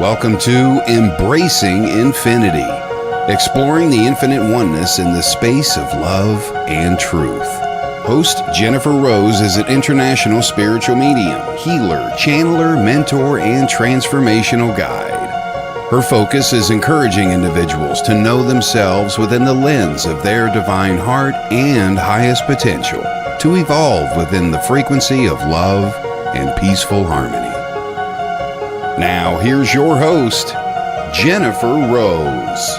Welcome to Embracing Infinity, exploring the infinite oneness in the space of love and truth. Host Jennifer Rose is an international spiritual medium, healer, channeler, mentor, and transformational guide. Her focus is encouraging individuals to know themselves within the lens of their divine heart and highest potential, to evolve within the frequency of love and peaceful harmony. Now, here's your host, Jennifer Rose.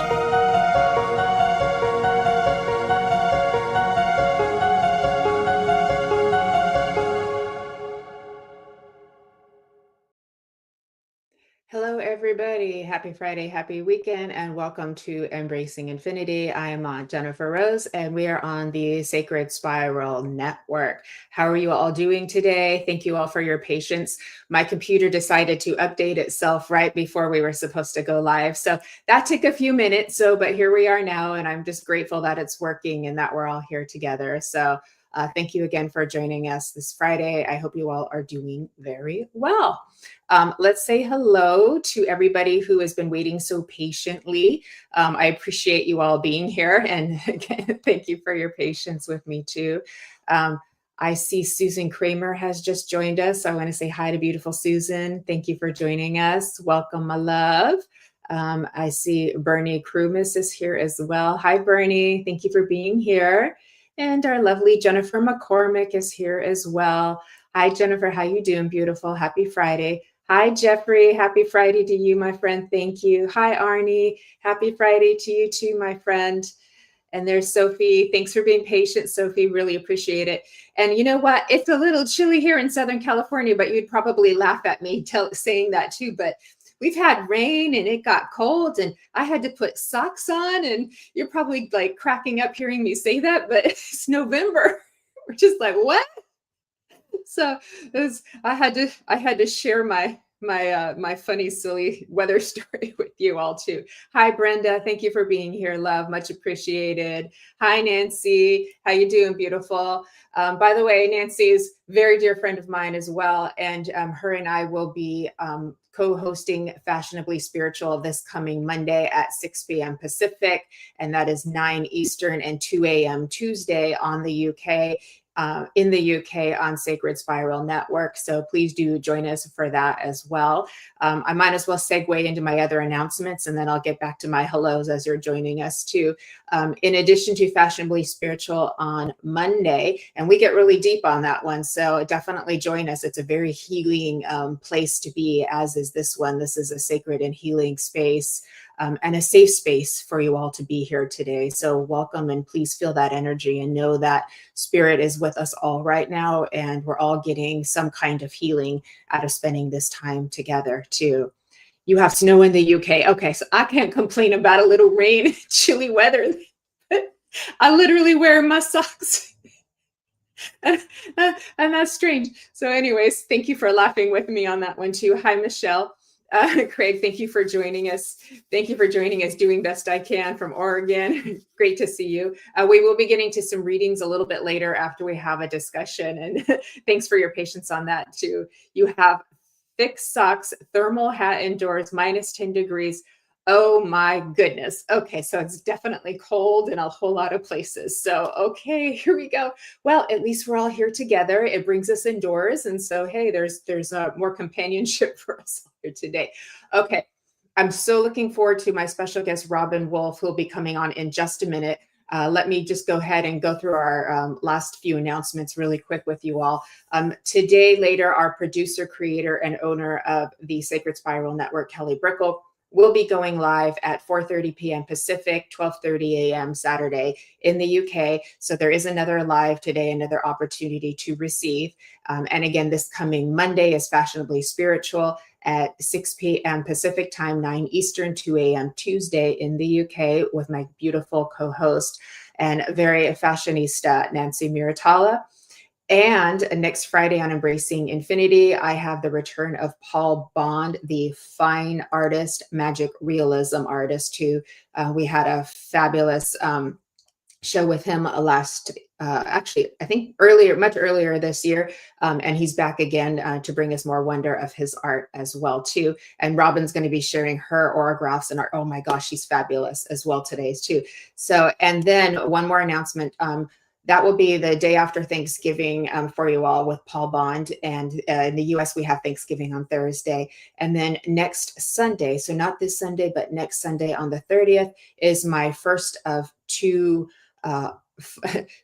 Hello, everybody. Happy Friday, happy weekend, and welcome to Embracing Infinity. I am Jennifer Rose, and we are on the Sacred Spiral Network. How are you all doing today? Thank you all for your patience. My computer decided to update itself right before we were supposed to go live. So that took a few minutes, but here we are now, and I'm just grateful that it's working and that we're all here together. So thank you again for joining us this Friday. I hope you all are doing very well. Let's say hello to everybody who has been waiting so patiently. I appreciate you all being here, and thank you for your patience with me too. I see Susan Kramer has just joined us. I want to say hi to beautiful Susan. Thank you for joining us. Welcome, my love. I see Bernie Krumis is here as well. Hi, Bernie. Thank you for being here. And our lovely Jennifer McCormick is here as well. Hi, Jennifer. How you doing? Beautiful. Happy Friday. Hi, Jeffrey. Happy Friday to you, my friend. Thank you. Hi, Arnie. Happy Friday to you too, my friend. And there's Sophie. Thanks for being patient, Sophie. Really appreciate it. And you know what? It's a little chilly here in Southern California, but you'd probably laugh at me saying that too. But we've had rain and it got cold and I had to put socks on, and you're probably like cracking up hearing me say that, but it's November. We're just like, what? So I had to share my funny, silly weather story with you all too. Hi, Brenda. Thank you for being here, love. Much appreciated. Hi, Nancy. How you doing, beautiful? By the way, Nancy is a very dear friend of mine as well. And her and I will be co-hosting Fashionably Spiritual this coming Monday at 6 p.m. Pacific. And that is 9 Eastern and 2 a.m. Tuesday on the UK. In the UK on Sacred Spiral Network. So please do join us for that as well. I might as well segue into my other announcements, and then I'll get back to my hellos as you're joining us too. In addition to Fashionably Spiritual on Monday, and we get really deep on that one, so definitely join us. It's a very healing place to be, as is this one. This is a sacred and healing space. And a safe space for you all to be here today. So welcome, and please feel that energy and know that spirit is with us all right now, and we're all getting some kind of healing out of spending this time together too. You have snow in the UK. Okay, so I can't complain about a little rain, chilly weather. I literally wear my socks. And that's strange. So anyways, thank you for laughing with me on that one too. Hi, Michelle. Craig, thank you for joining us. Thank you for joining us, doing best I can from Oregon. Great to see you. We will be getting to some readings a little bit later after we have a discussion. And thanks for your patience on that too. You have thick socks, thermal hat indoors, minus 10 degrees. Oh my goodness. Okay, so it's definitely cold in a whole lot of places. So, okay, here we go. Well, at least we're all here together. It brings us indoors. And so, hey, there's more companionship for us here today. Okay, I'm so looking forward to my special guest, Robyn Wolf, who will be coming on in just a minute. Let me just go ahead and go through our last few announcements really quick with you all. Today, later, our producer, creator, and owner of the Sacred Spiral Network, Kelly Brickle, will be going live at 4:30 p.m. Pacific, 12:30 a.m. Saturday in the UK. So there is another live today, another opportunity to receive. And again, this coming Monday is Fashionably Spiritual at 6 p.m. Pacific time, 9 Eastern, 2 a.m. Tuesday in the UK with my beautiful co-host and very fashionista, Nancy Miratala. And next Friday on Embracing Infinity, I have the return of Paul Bond, the fine artist, magic realism artist, who we had a fabulous show with him actually, I think much earlier this year. And he's back again to bring us more wonder of his art as well too. And Robyn's going to be sharing her autographs and art. Oh my gosh, she's fabulous as well today too. So, and then one more announcement. That will be the day after Thanksgiving for you all with Paul Bond. And in the US, we have Thanksgiving on Thursday. And then next Sunday, so not this Sunday, but next Sunday on the 30th, is my first of two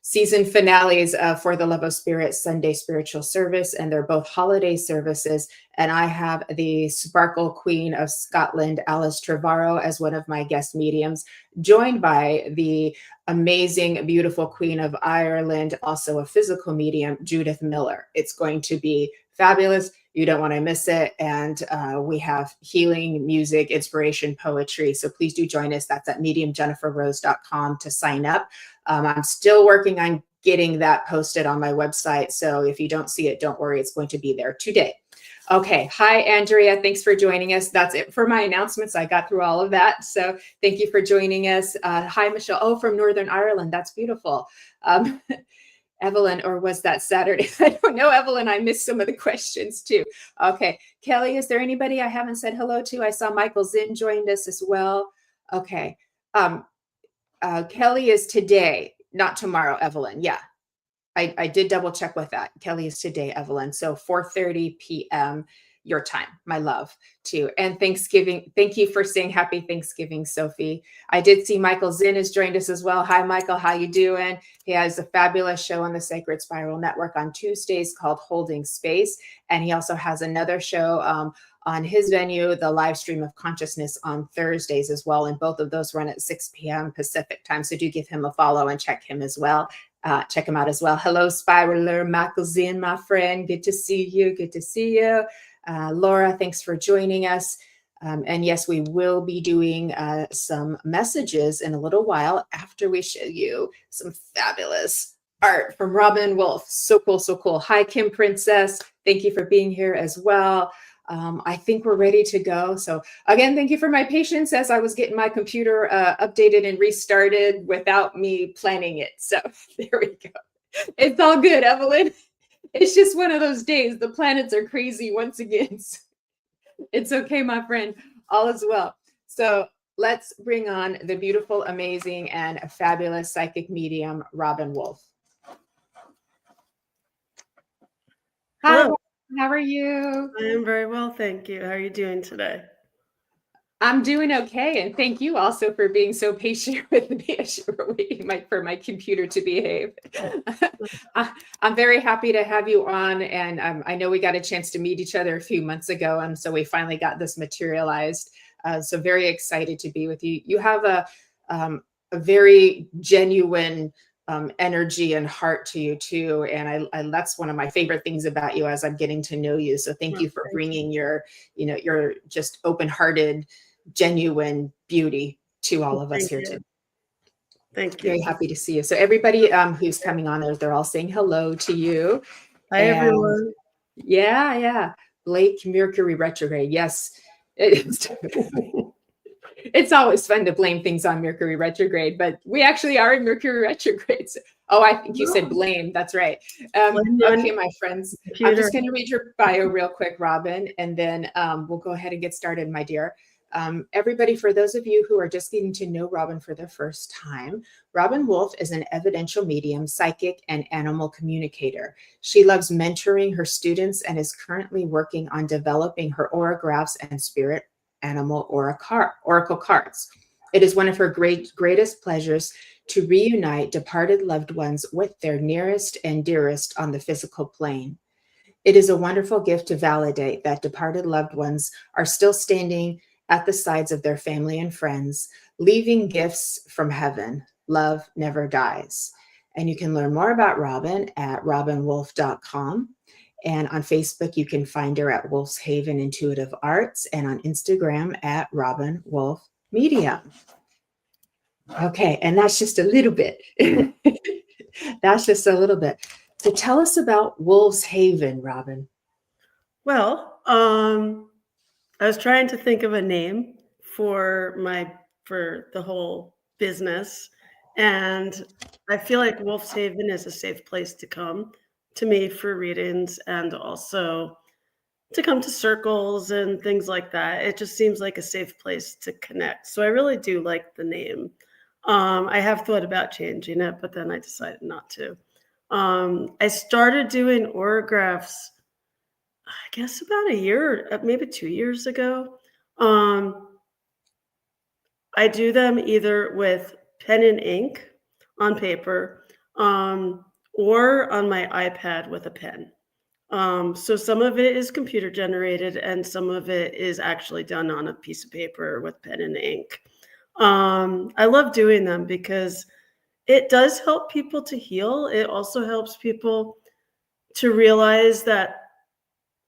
season finales for the Love of Spirit Sunday spiritual service, and they're both holiday services. And I have the Sparkle Queen of Scotland, Alice Trevorrow, as one of my guest mediums, joined by the amazing, beautiful Queen of Ireland, also a physical medium, Judith Miller. It's going to be fabulous. You don't want to miss it. And we have healing, music, inspiration, poetry. So please do join us. That's at mediumjenniferrose.com to sign up. I'm still working on getting that posted on my website. So if you don't see it, don't worry. It's going to be there today. Okay. Hi, Andrea. Thanks for joining us. That's it for my announcements. I got through all of that. So thank you for joining us. Hi, Michelle. Oh, from Northern Ireland. That's beautiful. Evelyn, or was that Saturday? I don't know, Evelyn. I missed some of the questions too. Okay. Kelly, is there anybody I haven't said hello to? I saw Michael Zinn joined us as well. Okay. Kelly is today, not tomorrow, Evelyn. Yeah. I did double check with that. Kelly is today, Evelyn. So 4:30 p.m. your time, my love, too. And Thanksgiving. Thank you for saying happy Thanksgiving, Sophie. I did see Michael Zinn has joined us as well. Hi, Michael. How you doing? He has a fabulous show on the Sacred Spiral Network on Tuesdays called Holding Space. And he also has another show on his venue, the Live Stream of Consciousness, on Thursdays as well. And both of those run at 6 p.m. Pacific time. So do give him a follow and check him as well. Check him out as well. Hello, Spiraler, Michael Zinn, my friend. Good to see you. Good to see you. Laura, thanks for joining us. And yes, we will be doing some messages in a little while after we show you some fabulous art from Robyn Wolf. So cool, so cool. Hi, Kim Princess. Thank you for being here as well. I think we're ready to go. So again, thank you for my patience as I was getting my computer updated and restarted without me planning it. So there we go. It's all good, Evelyn. It's just one of those days. The planets are crazy once again. It's okay, my friend. All is well. So let's bring on the beautiful, amazing, and fabulous psychic medium, Robyn Wolf. Hi. Hello. How are you? I am very well, thank you. How are you doing today? I'm doing okay, and thank you also for being so patient with me as you were waiting for my computer to behave. I'm very happy to have you on, and I know we got a chance to meet each other a few months ago, and so we finally got this materialized. So very excited to be with you. You have a very genuine energy and heart to you too, and I that's one of my favorite things about you as I'm getting to know you. So thank you for bringing your just open-hearted, genuine beauty to all of us here too. Thank you. Very happy to see you. So everybody who's coming on, they're all saying hello to you. Hi, everyone. Yeah. Blake, Mercury retrograde. Yes. It's always fun to blame things on Mercury retrograde, but we actually are in Mercury retrograde. Oh, I think you said blame. That's right. Okay, my friends. I'm just going to read your bio real quick, Robyn, and then we'll go ahead and get started, my dear. Everybody, for those of you who are just getting to know Robyn for the first time, Robyn Wolf is an evidential medium, psychic, and animal communicator. She loves mentoring her students and is currently working on developing her autographs and spirit animal oracle cards. It is one of her greatest pleasures to reunite departed loved ones with their nearest and dearest on the physical plane. It is a wonderful gift to validate that departed loved ones are still standing at the sides of their family and friends, leaving gifts from heaven. Love never dies. And you can learn more about Robyn at robynwolf.com. And on Facebook, you can find her at Wolf's Haven Intuitive Arts, and on Instagram at Robyn Wolf Medium. Okay, and that's just a little bit. That's just a little bit. So tell us about Wolf's Haven, Robyn. Well, I was trying to think of a name for the whole business, And I feel like Wolf's Haven is a safe place to come to me for readings and also to come to circles and things like that. It just seems like a safe place to connect. So I really do like the name. I have thought about changing it, but then I decided not to. I started doing autographs, I guess about a year, maybe 2 years ago. I do them either with pen and ink on paper, or on my iPad with a pen. So some of it is computer generated and some of it is actually done on a piece of paper with pen and ink. I love doing them because it does help people to heal. It also helps people to realize that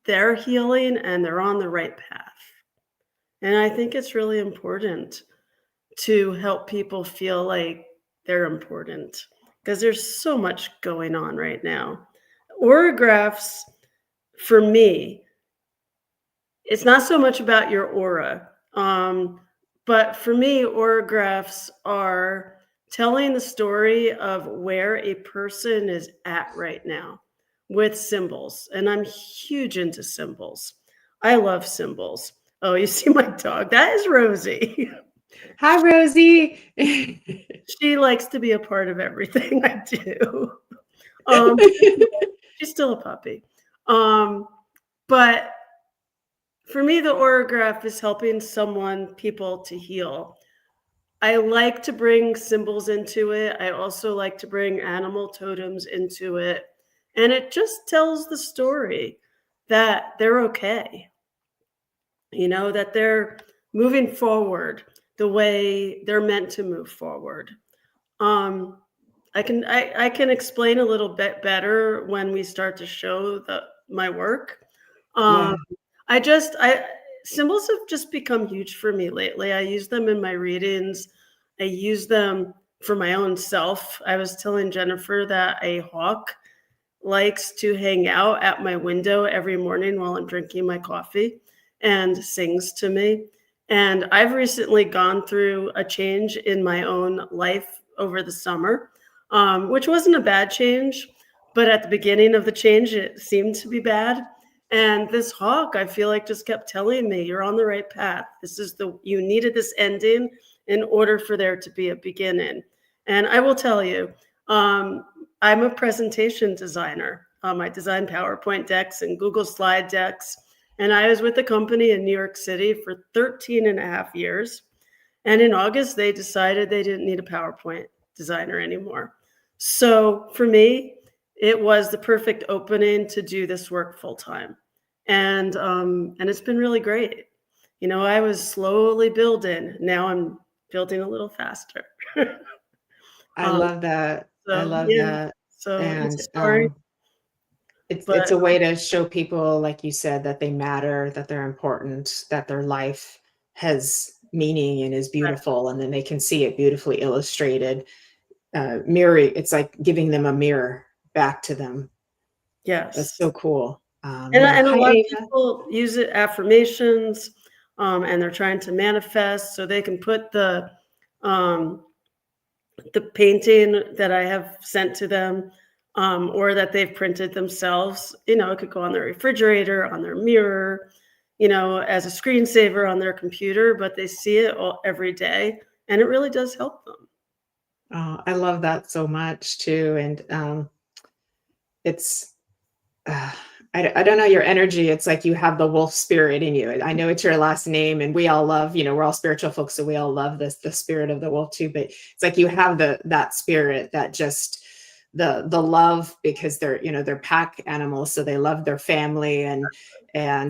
they're healing and they're on the right path. And I think it's really important to help people feel like they're important because there's so much going on right now. Autographs, for me, it's not so much about your aura. But for me, autographs are telling the story of where a person is at right now with symbols. And I'm huge into symbols. I love symbols. Oh, you see my dog? That is Rosie. Hi, Rosie. She likes to be a part of everything I do. Um, she's still a puppy. But for me, the autograph is helping people to heal. I like to bring symbols into it. I also like to bring animal totems into it. And it just tells the story that they're okay, that they're moving forward the way they're meant to move forward. I can explain a little bit better when we start to show my work. Yeah. Symbols have just become huge for me lately. I use them in my readings. I use them for my own self. I was telling Jennifer that a hawk likes to hang out at my window every morning while I'm drinking my coffee and sings to me. And I've recently gone through a change in my own life over the summer, which wasn't a bad change, but at the beginning of the change, it seemed to be bad. And this hawk, I feel like, just kept telling me, you're on the right path. You needed this ending in order for there to be a beginning. And I will tell you, I'm a presentation designer. I design PowerPoint decks and Google slide decks. And I was with a company in New York City for 13 and a half years. And in August, they decided they didn't need a PowerPoint designer anymore. So for me, it was the perfect opening to do this work full time. And it's been really great. I was slowly building. Now I'm building a little faster. I love that. I love that. So And it's a story. it's a way to show people, like you said, that they matter, that they're important, that their life has meaning and is beautiful, and then they can see it beautifully illustrated. It's like giving them a mirror back to them. Yes. That's so cool. And a lot of people use it affirmations, and they're trying to manifest so they can put the painting that I have sent to them, or that they've printed themselves. It could go on their refrigerator, on their mirror, as a screensaver on their computer, but they see it every day, and it really does help them. Oh, I love that so much too. And it's, I don't know, your energy. It's like you have the wolf spirit in you. I know it's your last name, and we all love, we're all spiritual folks, so we all love the spirit of the wolf too. But it's like you have that spirit, that just the love, because they're pack animals, so they love their family, and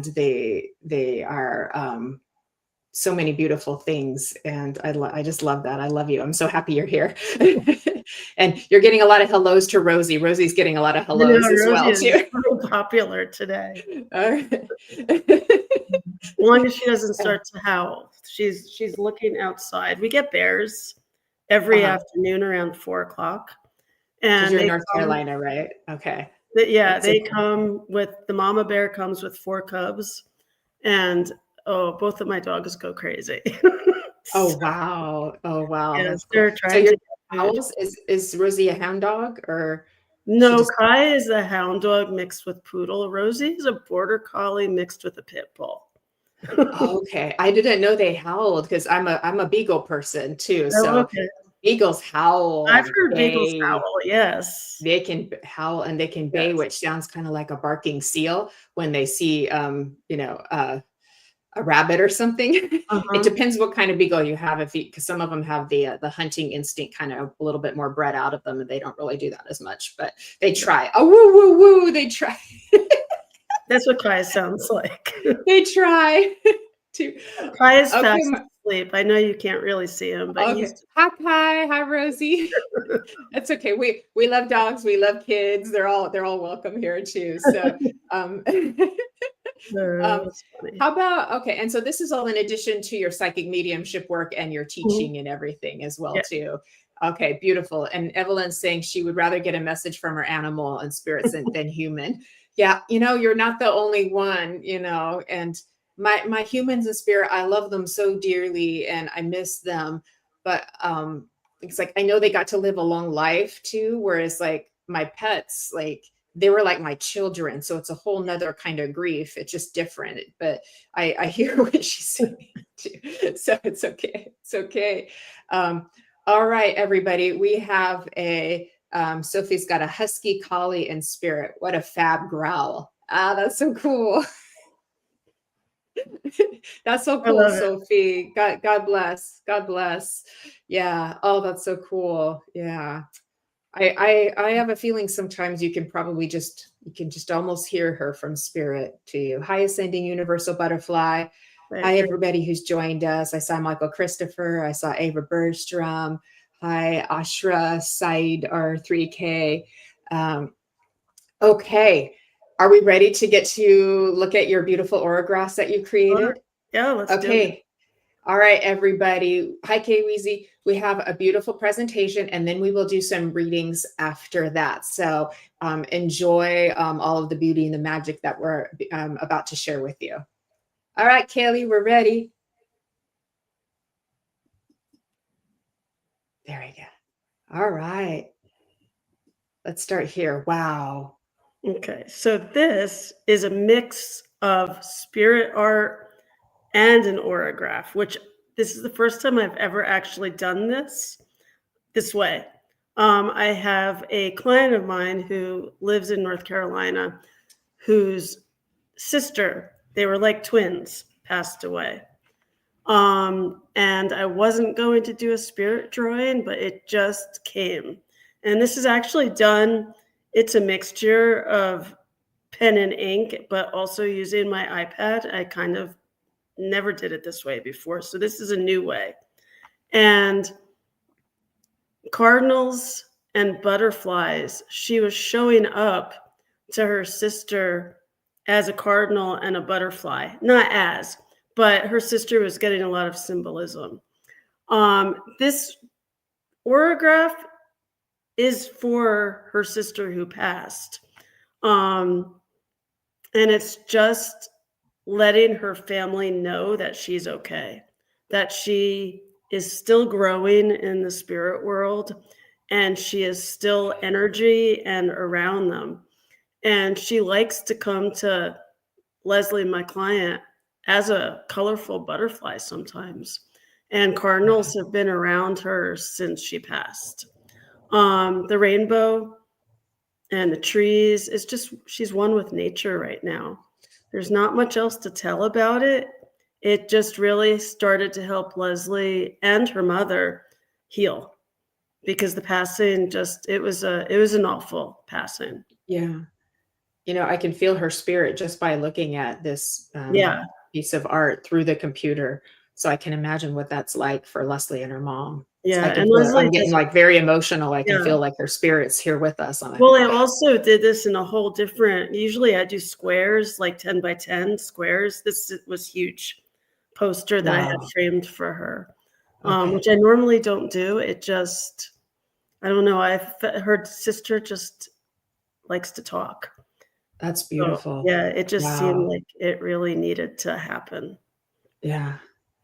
they are so many beautiful things. And I just love that. I love you. I'm so happy you're here. And you're getting a lot of hellos to Rosie. Rosie's getting a lot of hellos as Rosie well is too. so popular today. All right. As long as she doesn't start to howl. She's looking outside. We get bears every afternoon around 4:00. And you're in North Carolina, right? Okay. They come with, the mama bear comes with 4 cubs, and both of my dogs go crazy. Oh wow. Yes, That's cool. they're trying to get owls. Is Rosie a hound dog or she No, just Kai is a hound dog mixed with poodle. Rosie is a border collie mixed with a pit bull. oh, okay. I didn't know they howled because I'm a beagle person too. Oh, So okay. beagles howl I've and heard beagles bay. howl, yes. They can howl and they can bay, Yes. which sounds kind of like a barking seal when they see a rabbit or something. It Uh-huh. depends what kind of beagle you have. If you, because some of them have the hunting instinct kind of a little bit more bred out of them, and they don't really do that as much. But they try. Oh, woo, woo, woo! They try. That's what Kai sounds like. They try to. Kai is Okay, fast asleep. I know you can't really see him, but okay. Hi, Rosie. That's okay. We love dogs. We love kids. They're all welcome here too. So, um, That's funny. how about okay? And so this is all in addition to your psychic mediumship work and your teaching and everything as well Yeah. too. Okay, beautiful. And Evelyn's saying she would rather get a message from her animal and spirits than human. Yeah, you're not the only one. And my humans and spirit, I love them so dearly, and I miss them. But it's like I know they got to live a long life too, whereas like my pets, like they were like my children. So it's a whole nother kind of grief. It's just different. But I hear what she's saying too. So it's okay. It's okay. All right, everybody. We have Sophie's got a husky collie in spirit. What a fab growl. Ah, that's so cool. That's so I cool, love it. Sophie. God bless. God bless. Yeah. Oh, that's so cool. Yeah. I have a feeling sometimes you can just almost hear her from spirit to you. Hi, Ascending Universal Butterfly. I Hi, agree. everybody who's joined us. I saw Michael Christopher. I saw Ava Bergstrom. Hi, Ashra Said R3K. Okay. Are we ready to get to look at your beautiful auragraphs that you created? Yeah, let's do it. Okay. All right, everybody. Hi, Kay Weezy. We have a beautiful presentation, and then we will do some readings after that. So enjoy all of the beauty and the magic that we're about to share with you. All right, Kaylee, we're ready. There we go. All right. Let's start here. Wow. Okay, so this is a mix of spirit art and an aurograph, which this is the first time I've ever actually done this way. I have a client of mine who lives in North Carolina whose sister, they were like twins, passed away. And I wasn't going to do a spirit drawing, but it just came. And this is actually done, it's a mixture of pen and ink, but also using my iPad. I kind of never did it this way before. So this is a new way. And cardinals and butterflies, she was showing up to her sister as a cardinal and a butterfly. Not as, but her sister was getting a lot of symbolism. This aurograph is for her sister who passed. And it's just letting her family know that she's okay, that she is still growing in the spirit world, and she is still energy and around them. And she likes to come to Leslie, my client, as a colorful butterfly sometimes. And cardinals have been around her since she passed. The rainbow and the trees, it's just, she's one with nature right now. There's not much else to tell about it. It just really started to help Leslie and her mother heal, because the passing it was an awful passing. Yeah. I can feel her spirit just by looking at this piece of art through the computer. So I can imagine what that's like for Leslie and her mom. Yeah, I can and feel Leslie I'm getting like very emotional. I can Yeah. feel like her spirit's here with us. Well, I also did this in a whole different, usually I do squares, like 10 by 10 squares. This was huge poster that I had Wow. framed for her, Okay. which I normally don't do. It just, I don't know. Her sister just likes to talk. That's So, beautiful. yeah, it just seemed Wow. like it really needed to happen. Yeah.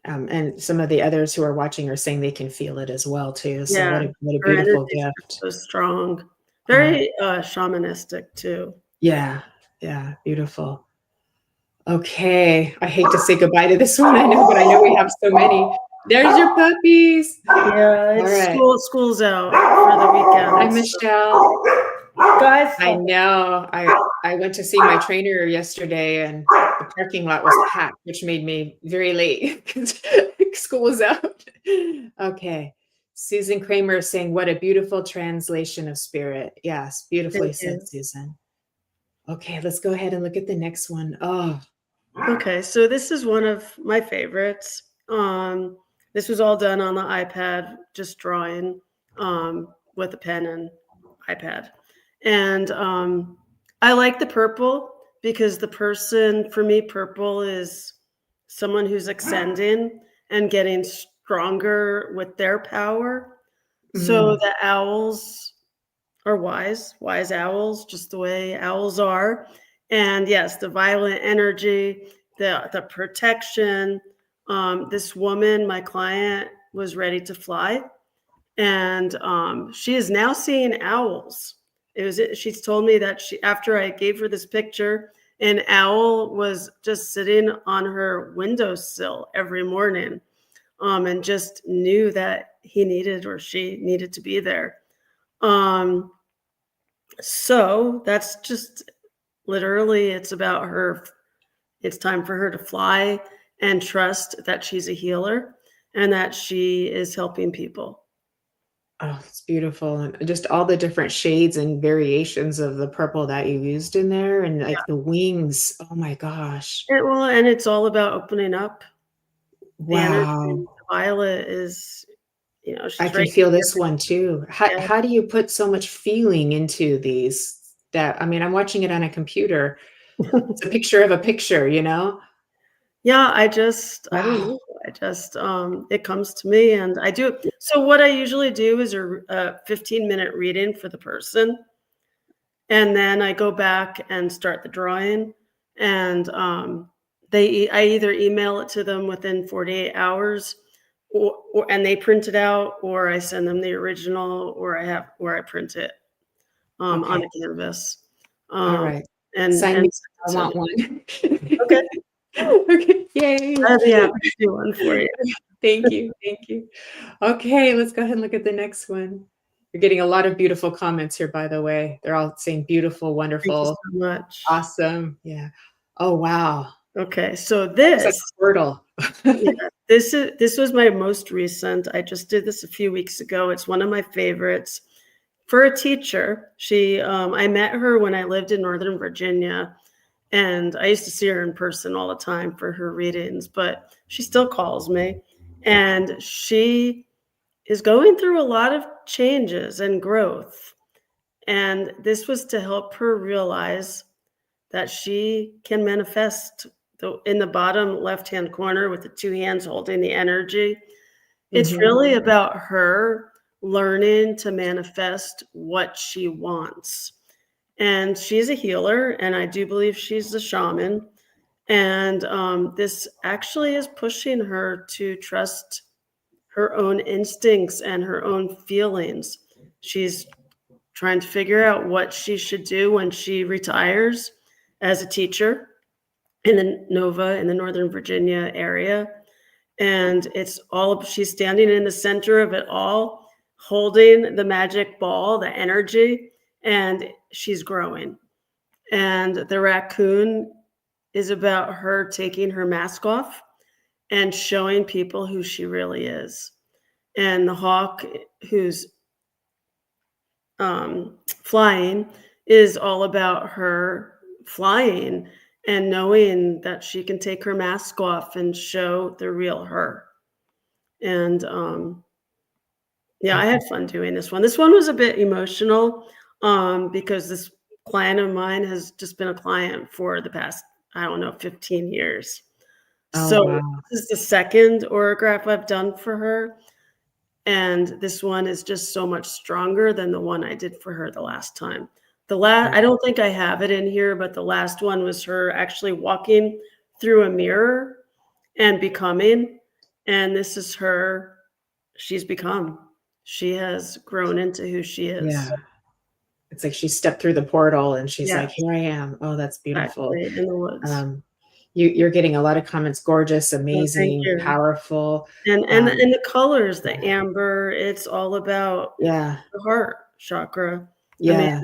And some of the others who are watching are saying they can feel it as well too. So Yeah, what a her beautiful energies gift. are so strong. Uh, Very, shamanistic too. yeah, yeah, beautiful. Okay, I hate to say goodbye to this one. I know, but I know we have so many. There's your puppies. Yeah, All it's right. school's out for the Hi, weekend, so Michelle. guys, I stop it. know. I went to see my trainer yesterday, and the parking lot was packed, which made me very late because school was out. Okay. Susan Kramer is saying, "What a beautiful translation of spirit." Yes, beautifully Thank said, you. Susan. Okay, let's go ahead and look at the next one. Oh, Okay, so this is one of my favorites. This was all done on the iPad, just drawing with a pen and iPad. And I like the purple because the person, for me, purple is someone who's ascending and getting stronger with their power. So mm, the owls are wise owls, just the way owls are. And yes, the violent energy, the protection. This woman, my client, was ready to fly, and she is now seeing owls. She's told me that after I gave her this picture, an owl was just sitting on her windowsill every morning, and just knew that he needed or she needed to be there. Um, so that's just literally, it's about her. It's time for her to fly and trust that she's a healer and that she is helping people. oh, it's beautiful. And just all the different shades and variations of the purple that you used in there, and like the wings. Oh my gosh. And it's all about opening up the energy. The Wow. violet is, I she's can right feel here. this one too. How Yeah. how do you put so much feeling into these that I mean, I'm watching it on a computer. It's a picture of a picture, you know? Yeah, I don't Wow. know. It comes to me and I do. So what I usually do is a 15-minute reading for the person. And then I go back and start the drawing, and I either email it to them within 48 hours, and they print it out, or I send them the original, or I print it on Okay. a canvas, All um, right. and Sign me. and I send want it. one. Okay, Okay. Yay. I'd be happy to do one for you. Thank you. Thank you. Okay, let's go ahead and look at the next one. You're getting a lot of beautiful comments here, by the way. They're all saying beautiful, Thank you wonderful, so much. awesome. Yeah. Oh, wow. Okay, so Looks like this a Squirtle. Yeah, this was my most recent. I just did this a few weeks ago. It's one of my favorites. For a teacher, I met her when I lived in Northern Virginia, and I used to see her in person all the time for her readings, but she still calls me, and she is going through a lot of changes and growth. And this was to help her realize that she can manifest in the bottom left-hand corner with the two hands holding the energy. It's Mhm. really about her learning to manifest what she wants. And she's a healer, and I do believe she's a shaman. And this actually is pushing her to trust her own instincts and her own feelings. She's trying to figure out what she should do when she retires as a teacher in the Nova in the Northern Virginia area. And she's standing in the center of it all, holding the magic ball, the energy, and she's growing. And the raccoon is about her taking her mask off and showing people who she really is. And the hawk, who's flying, is all about her flying and knowing that she can take her mask off and show the real her. And yeah, I had fun doing this one. This one was a bit emotional because this client of mine has just been a client for the past, I don't know, 15 years. Oh, So wow. this is the second orograph I've done for her. And this one is just so much stronger than the one I did for her the last time. I don't think I have it in here, but the last one was her actually walking through a mirror and becoming. And this is her, she's become. She has grown into who she is. Yeah. It's like she stepped through the portal and she's Yes, like, here I am. Oh, that's beautiful. exactly, in the woods. You're getting a lot of comments. Gorgeous, Oh, thank amazing, you. powerful. And the colors, the Yeah. amber, it's all about Yeah. the heart chakra. I mean, Yeah.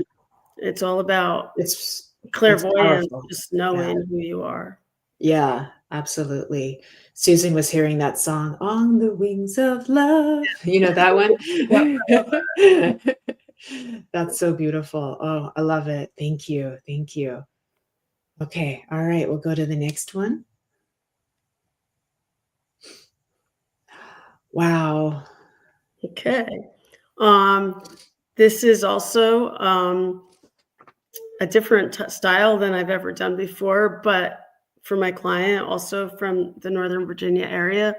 it's all about It's clairvoyance, powerful. just Yeah. knowing who you are. Yeah, absolutely. Susan was hearing that song, On the Wings of Love. You know that one? Yep. That's so beautiful. Oh, I love it. Thank you. Thank you. Okay. All right. We'll go to the next one. Wow. Okay. This is also a different style than I've ever done before, but for my client, also from the Northern Virginia area,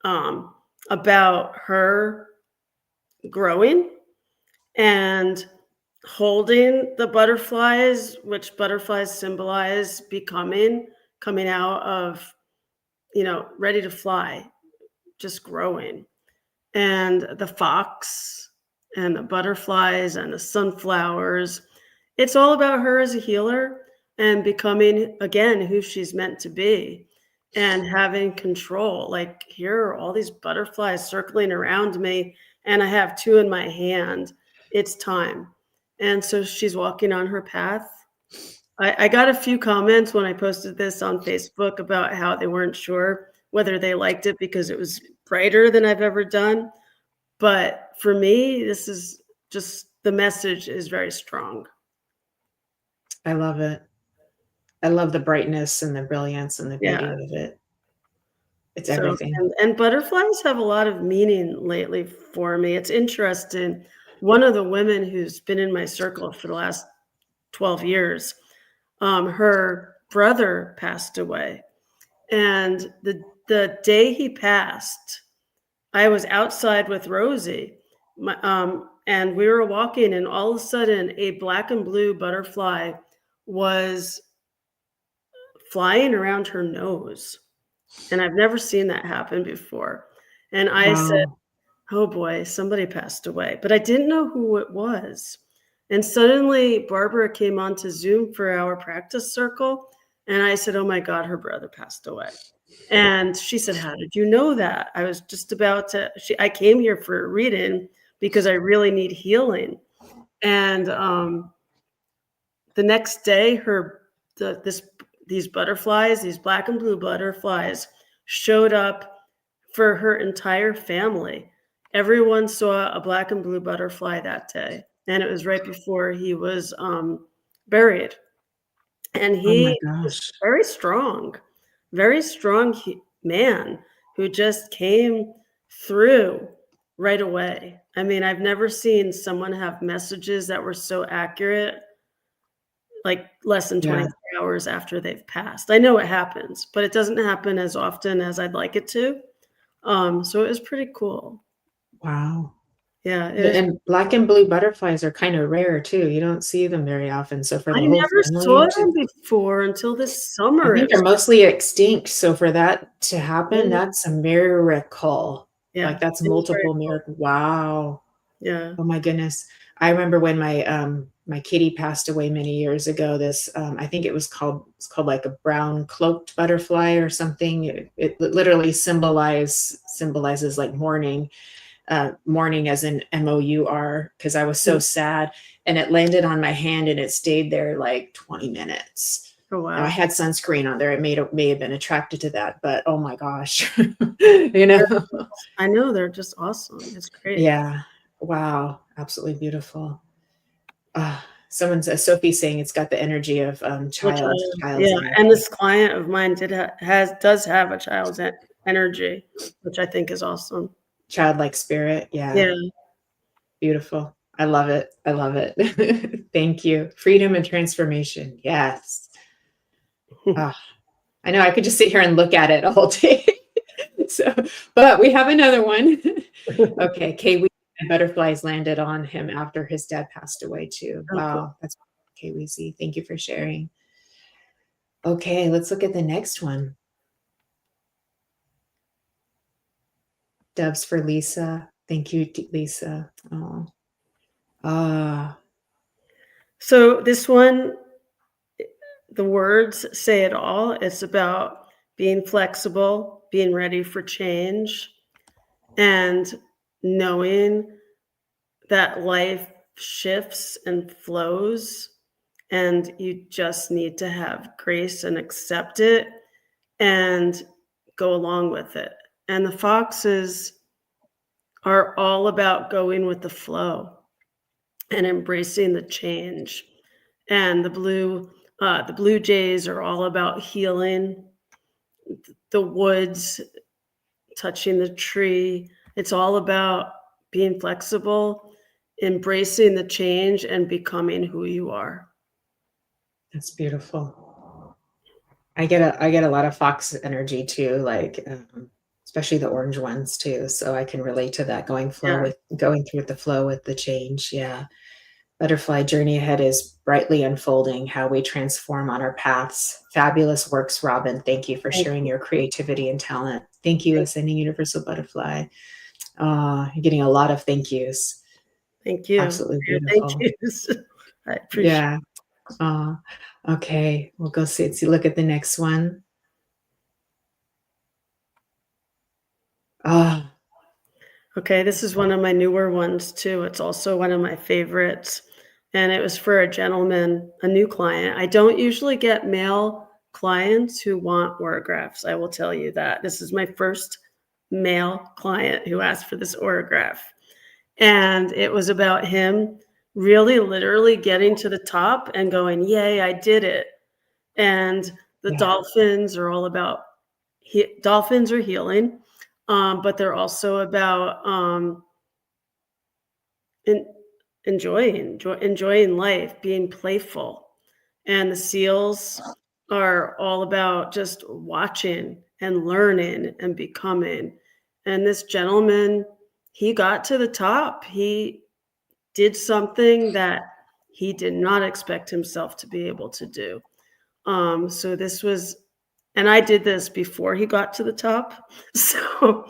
um, about her growing and holding the butterflies, which butterflies symbolize becoming, coming out of, ready to fly, just growing. And the fox and the butterflies and the sunflowers. It's all about her as a healer and becoming again who she's meant to be and having control. Like, here are all these butterflies circling around me, and I have two in my hand. It's time. And so she's walking on her path. I got a few comments when I posted this on Facebook about how they weren't sure whether they liked it because it was brighter than I've ever done. But for me, this is just, the message is very strong. I love it. I love the brightness and the brilliance and the beauty Yeah. of it. It's So, everything. and butterflies have a lot of meaning lately for me. It's interesting. One of the women who's been in my circle for the last 12 years, her brother passed away. And the day he passed, I was outside with Rosie, and we were walking, and all of a sudden, a black and blue butterfly was flying around her nose. And I've never seen that happen before. And I said, Wow. oh boy, somebody passed away. But I didn't know who it was. And suddenly, Barbara came onto Zoom for our practice circle. And I said, oh my God, her brother passed away. And she said, how did you know that? I was just about to, I came here for a reading because I really need healing. And the next day, these butterflies, these black and blue butterflies, showed up for her entire family. Everyone saw a black and blue butterfly that day. And it was right before he was buried. And Oh my he was gosh. very strong man who just came through right away. I mean, I've never seen someone have messages that were so accurate, like less than Yeah. 24 hours after they've passed. I know it happens, but it doesn't happen as often as I'd like it to. So it was pretty cool. Wow. Yeah, it was. And black and blue butterflies are kind of rare too. You don't see them very often. So for I the whole never saw family to, them before until this I summer. think they're mostly extinct. So for that to happen, Yeah, that's a miracle. Like yeah, that's it was very multiple cool. miracle. Wow. Yeah. Oh my goodness. I remember when my kitty passed away many years ago, this I think it's called like a brown cloaked butterfly or something. It literally symbolizes like mourning. Mourning as in MOUR, because I was so sad, and it landed on my hand and it stayed there like 20 minutes. Oh, Now I wow. had sunscreen on there. It may have been attracted to that, but oh my gosh, you know? I know, they're just awesome. It's great. Yeah. Wow. Absolutely beautiful. Someone says, Sophie's saying it's got the energy of Which, child's yeah, energy, and this client of mine does have a child's energy, which I think is awesome. childlike spirit. Yeah. Yeah. Beautiful. I love it. I love it. Thank you. Freedom and transformation. Yes. Ah, I know I could just sit here and look at it all day. So, but we have another one. Okay. Kay and butterflies landed on him after his dad passed away too. Oh, cool. Wow. That's Kay Weezy. Thank you for sharing. Okay. Let's look at the next one. Doves for Lisa. Thank you, Lisa. Oh, ah, So this one, the words say it all. It's about being flexible, being ready for change, and knowing that life shifts and flows, and you just need to have grace and accept it and go along with it. And the foxes are all about going with the flow and embracing the change. And the blue jays are all about healing the woods, touching the tree. It's all about being flexible, embracing the change, and becoming who you are. that's beautiful. I get a lot of fox energy too, like especially the orange ones too. So I can relate to that going Yeah. through with the flow with the change. Yeah. Butterfly journey ahead is brightly unfolding how we transform on our paths. Fabulous works, Robyn. Thank you for Thank sharing you. your creativity and talent. Thank you, Thank, Ascending Universal Butterfly. You're getting a lot of thank yous. thank you. Absolutely Yeah, thank beautiful. yous. I appreciate Yeah. Uh, okay. We'll go see, look at the next one. Ah, Okay, this is one of my newer ones too. It's also one of my favorites. And it was for a gentleman, a new client. I don't usually get male clients who want autographs. I will tell you that. This is my first male client who asked for this autograph. And it was about him really literally getting to the top and going, "Yay, I did it." And the yeah. dolphins are all about dolphins are healing, but they're also about en- enjoying life, being playful. And the seals are all about just watching and learning and becoming. And this gentleman, he got to the top. He did something that he did not expect himself to be able to do. So this was, and I did this before he got to the top. So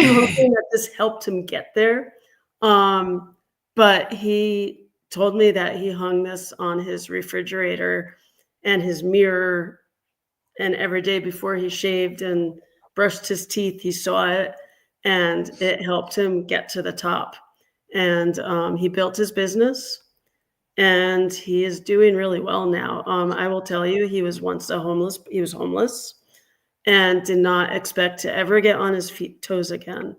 I'm hoping that this helped him get there. Um, but he told me that he hung this on his refrigerator and his mirror, and every day before he shaved and brushed his teeth, he saw it, and it helped him get to the top. And he built his business, and he is doing really well now. I will tell you, he was once he was homeless and did not expect to ever get on his toes again.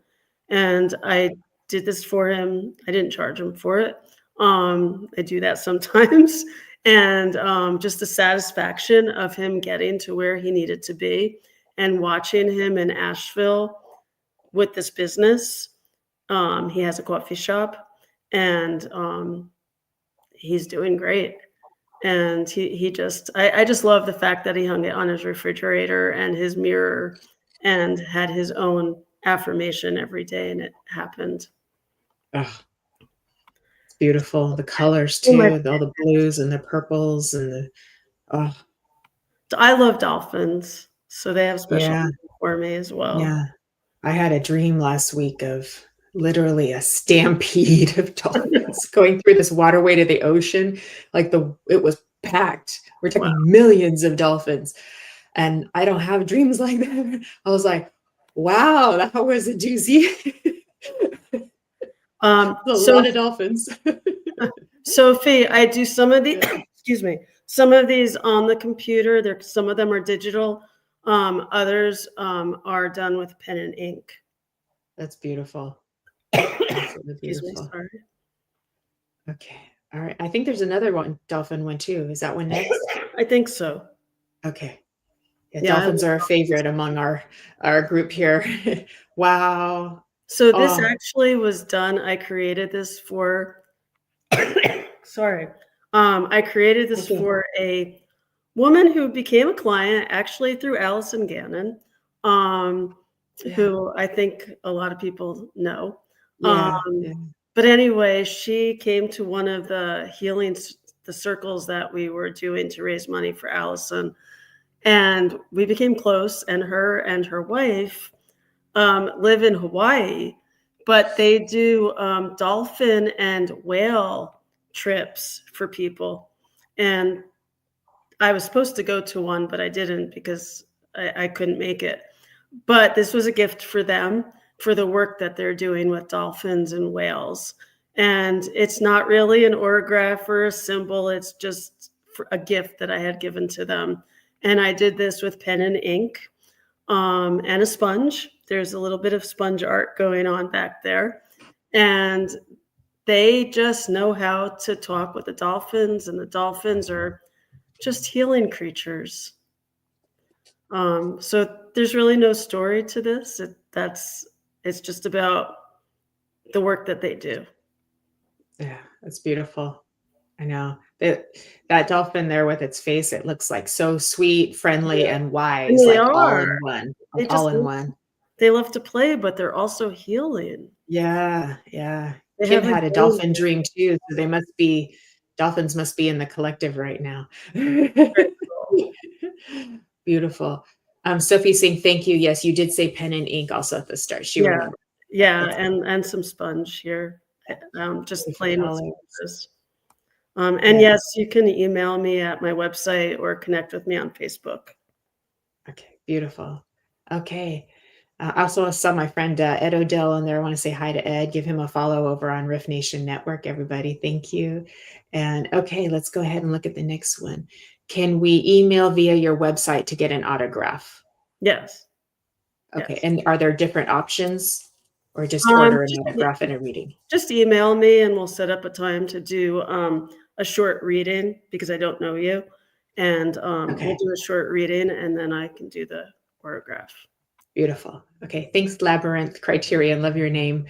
And I did this for him. I didn't charge him for it. I do that sometimes. And just the satisfaction of him getting to where he needed to be and watching him in Asheville with this business. He has a coffee shop, and he's doing great. And he just I just love the fact that he hung it on his refrigerator and his mirror and had his own affirmation every day, and it happened. Oh, it's beautiful. The colors Oh my too, all the blues and the purples and the oh I love dolphins, so they have special yeah, meaning for me as well. yeah. I had a dream last week of literally a stampede of dolphins going through this waterway to the ocean. Like it was packed. We're Wow. talking millions of dolphins. And I don't have dreams like that. I was like, wow, that was a doozy. A lot So of dolphins. Sophie, I do some of the Yeah, excuse me, some of these on the computer. There some of them are digital. Others are done with pen and ink. that's beautiful. Absolutely Excuse me, beautiful. sorry. Okay. All right. I think there's another one, dolphin one too. Is that one next? I think so. Okay. Yeah, Yeah. dolphins are a favorite among our group here. Wow. So this Oh, actually was done. I created this for sorry. I created this okay. for a woman who became a client actually through Allison Gannon, um, Yeah. who I think a lot of people know. Yeah. Um, Yeah. but anyway, she came to one of the the circles that we were doing to raise money for Allison, and we became close. And her wife live in Hawaii, but they do dolphin and whale trips for people. And I was supposed to go to one, but I didn't because I couldn't make it. But this was a gift for them for the work that they're doing with dolphins and whales. And it's not really an autograph or a symbol, it's just a gift that I had given to them. And I did this with pen and ink and a sponge. There's a little bit of sponge art going on back there. And they just know how to talk with the dolphins, and the dolphins are just healing creatures. So there's really no story to this. It's just about the work that they do. Yeah, that's beautiful. I know that dolphin there with its face, it looks like so sweet, friendly, Yeah. and And wise, they like all are. in one, They like just all in one. they love to play, but they're also healing. Yeah, yeah. They Kim have a had a game. dolphin dream too, so dolphins must be in the collective right now. Very cool. Beautiful. Sophie saying thank you. Yes, you did say pen and ink also at the start. She Yeah, remembered. yeah, That's and some sponge here, just different plain with colors. sponges. And Yeah. yes, you can email me at my website or connect with me on Facebook. Okay, beautiful. Okay. I also saw my friend Ed Odell on there. I want to say hi to Ed. Give him a follow over on Riff Nation Network, everybody. Thank you. And okay, let's go ahead and look at the next one. Can we email via your website to get an autograph? Yes. Okay. Yes. And are there different options or just order an autograph and a reading? Just email me and we'll set up a time to do a short reading because I don't know you. And Okay. we'll do a short reading and then I can do the autograph. Beautiful. Okay. Thanks, Labyrinth Criterion. Love your name.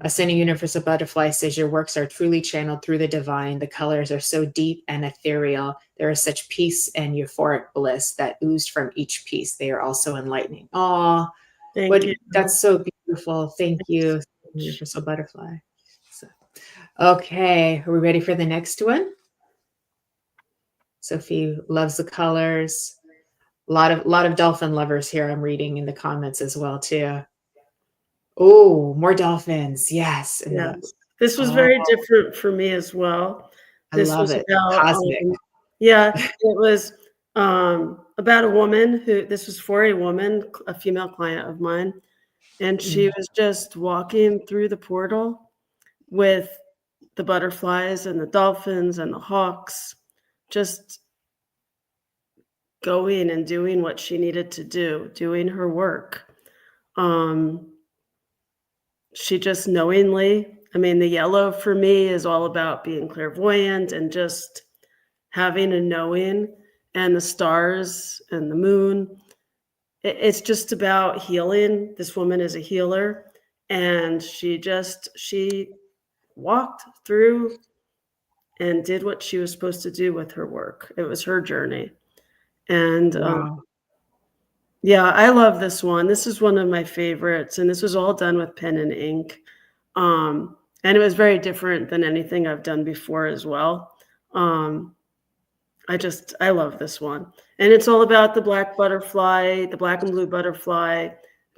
Ascending Universal Butterfly says your works are truly channeled through the divine. The colors are so deep and ethereal. There is such peace and euphoric bliss that oozed from each piece. They are also enlightening. Oh, Thank you. that's so beautiful. Thank you, Universal Butterfly. So, okay. Are we ready for the next one? Sophie loves the colors. A lot of dolphin lovers here. I'm reading in the comments as well too. Oh, more dolphins. Yes. And Yes. This was very different for me as well. I This love was it. about Cosmic. yeah, it was about a woman this was for a woman, a female client of mine, and she was just walking through the portal with the butterflies and the dolphins and the hawks, just going and doing what she needed to do, doing her work. She just knowingly, I mean, the yellow for me is all about being clairvoyant and just having a knowing, and the stars and the moon. It's just about healing. This woman is a healer, and she walked through and did what she was supposed to do with her work. It was her journey. And Wow. yeah, I love this one. This is one of my favorites, and this was all done with pen and ink. And it was very different than anything I've done before as well. I love this one. And it's all about the black butterfly, the black and blue butterfly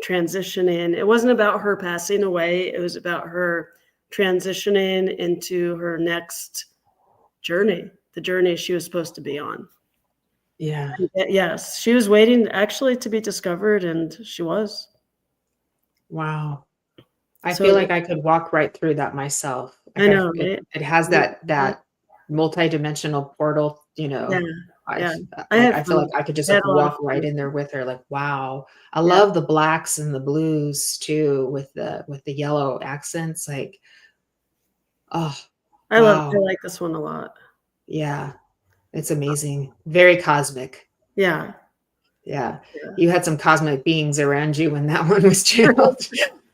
transitioning. It wasn't about her passing away. It was about her transitioning into her next journey, the journey she was supposed to be on. Yeah. Yes, she was waiting actually to be discovered, and she was. Wow. I So feel like I could walk right through that myself. I Like know, right? it has that multi-dimensional portal, Yeah, yeah. I feel like I could just I like had a lot of walk right fun. in there with her. Like, wow. I Yeah. love the blacks and the blues too with the yellow accents. Like, oh, I wow. like this one a lot. Yeah. It's amazing. Very cosmic. Yeah. Yeah. Yeah. You had some cosmic beings around you when that one was channeled.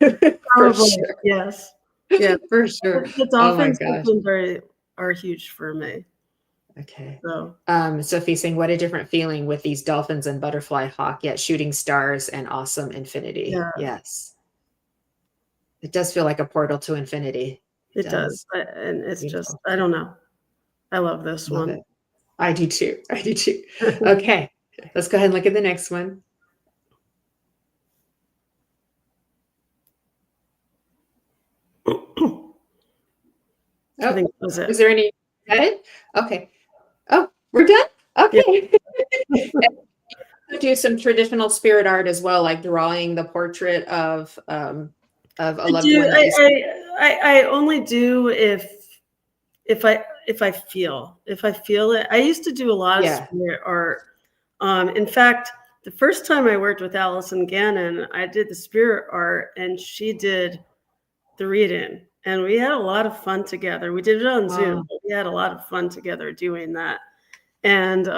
For Probably, sure. yes. Yeah. For sure. The Oh my dolphins gosh. are huge for me. Okay. So Sophie saying, what a different feeling with these dolphins and butterfly hawk, yet shooting stars and awesome infinity. yeah, Yes. It does feel like a portal to infinity. it does. And it's Beautiful. just, I don't know. I love this Love one. it. I do too. I do too. Okay. Let's go ahead and look at the next one. I Oh, think that was is it. there any? Is that it? Okay. Oh, we're done? Yeah. Okay. Do some traditional spirit art as well, like drawing the portrait of a I loved do. one that you. I only do if I feel it. I used to do a lot of Yeah. spirit art. In fact, the first time I worked with Allison Gannon, I did the spirit art and she did the read-in, and we had a lot of fun together. We did it on Zoom, but we had a lot of fun together doing that. And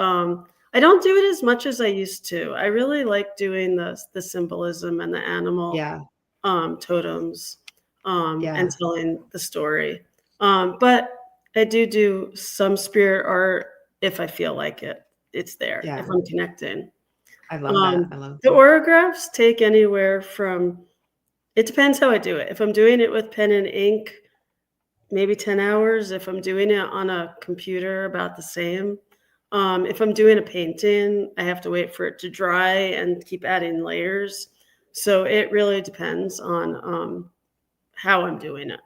I don't do it as much as I used to. I really like doing the symbolism and the animal Yeah. totems Yeah. and telling the story. But I do some spirit art if I feel like it. It's there Yeah. if I'm connecting. I love that. I love The that. autographs take anywhere from, it depends how I do it. If I'm doing it with pen and ink, maybe 10 hours. If I'm doing it on a computer, about the same. If I'm doing a painting, I have to wait for it to dry and keep adding layers. So it really depends on how I'm doing it.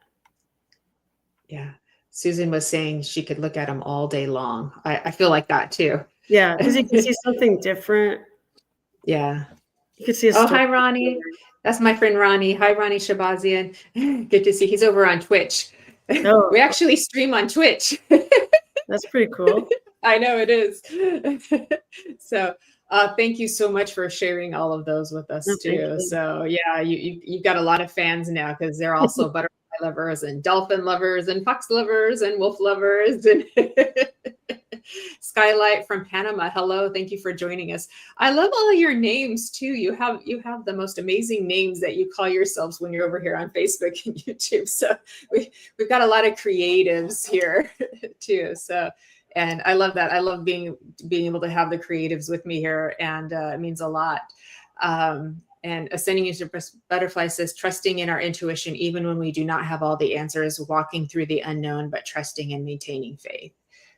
Yeah. Susan was saying she could look at them all day long. I feel like that too. Yeah, because you can see something different. Yeah. You can see a Oh, story. hi, Ronnie. That's my friend Ronnie. Hi, Ronnie Shabazian. Good to see. He's over on Twitch. Oh, We actually stream on Twitch. that's pretty cool. I know it is. So thank you so much for sharing all of those with us No, thank too. you. So yeah, you've got a lot of fans now because they're also butterfly lovers and dolphin lovers and fox lovers and wolf lovers and Skylight from Panama. Hello, thank you for joining us. I love all of your names too. You have the most amazing names that you call yourselves when you're over here on Facebook and YouTube. So we've got a lot of creatives here too. So and I love that. I love being able to have the creatives with me here, and it means a lot. And Ascending into Butterfly says, trusting in our intuition, even when we do not have all the answers, walking through the unknown, but trusting and maintaining faith.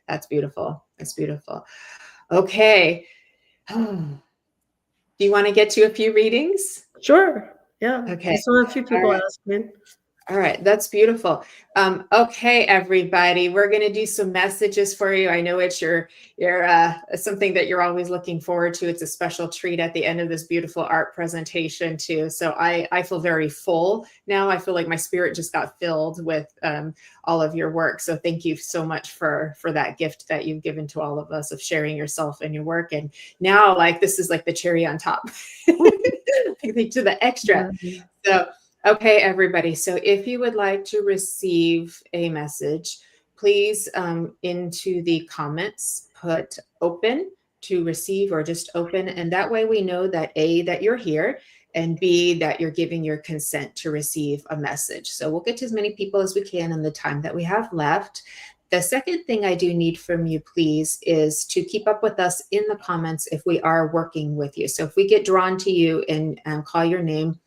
That's beautiful. That's beautiful. Okay. Do you want to get to a few readings? Sure. Yeah. Okay. I saw a few people asking. All right, that's beautiful. Okay, everybody, we're going to do some messages for you. I know it's your something that you're always looking forward to. It's a special treat at the end of this beautiful art presentation too. So I feel very full now. I feel like my spirit just got filled with all of your work. So thank you so much for that gift that you've given to all of us of sharing yourself and your work. And now, like, this is like the cherry on top to the extra. So. Okay, everybody. So if you would like to receive a message, please into the comments, put open to receive or just open. And that way we know that A, that you're here, and B, that you're giving your consent to receive a message. So we'll get to as many people as we can in the time that we have left. The second thing I do need from you, please, is to keep up with us in the comments if we are working with you. So if we get drawn to you and call your name,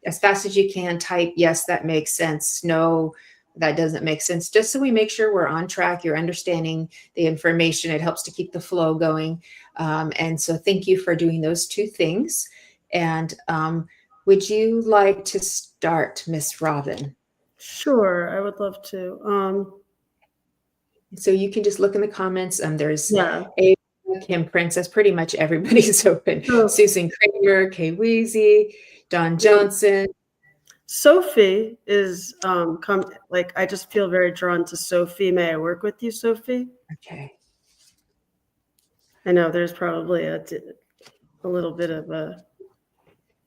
as fast as you can, type, yes, that makes sense. No, that doesn't make sense. Just so we make sure we're on track, you're understanding the information. It helps to keep the flow going. And so thank you for doing those two things. And would you like to start, Miss Robyn? Sure, I would love to. So you can just look in the comments. There's Yeah. Kim Princess, pretty much everybody's open. So, Susan Kramer, Kay Weezy, Don Johnson. Sophie is I just feel very drawn to Sophie. May I work with you, Sophie? Okay. I know there's probably a little bit of a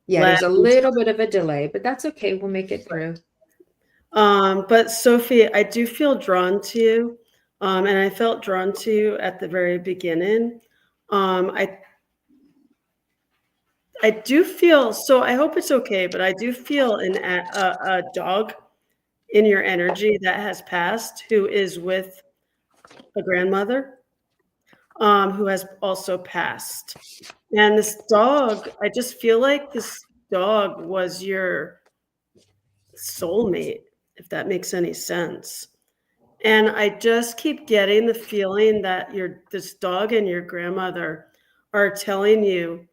there's a little bit of a delay, but that's okay. We'll make it through. But Sophie, I do feel drawn to you. And I felt drawn to you at the very beginning. I do feel, so I hope it's okay, but I do feel a dog in your energy that has passed, who is with a grandmother, who has also passed. And this dog, I just feel like this dog was your soulmate, if that makes any sense. And I just keep getting the feeling that this dog and your grandmother are telling you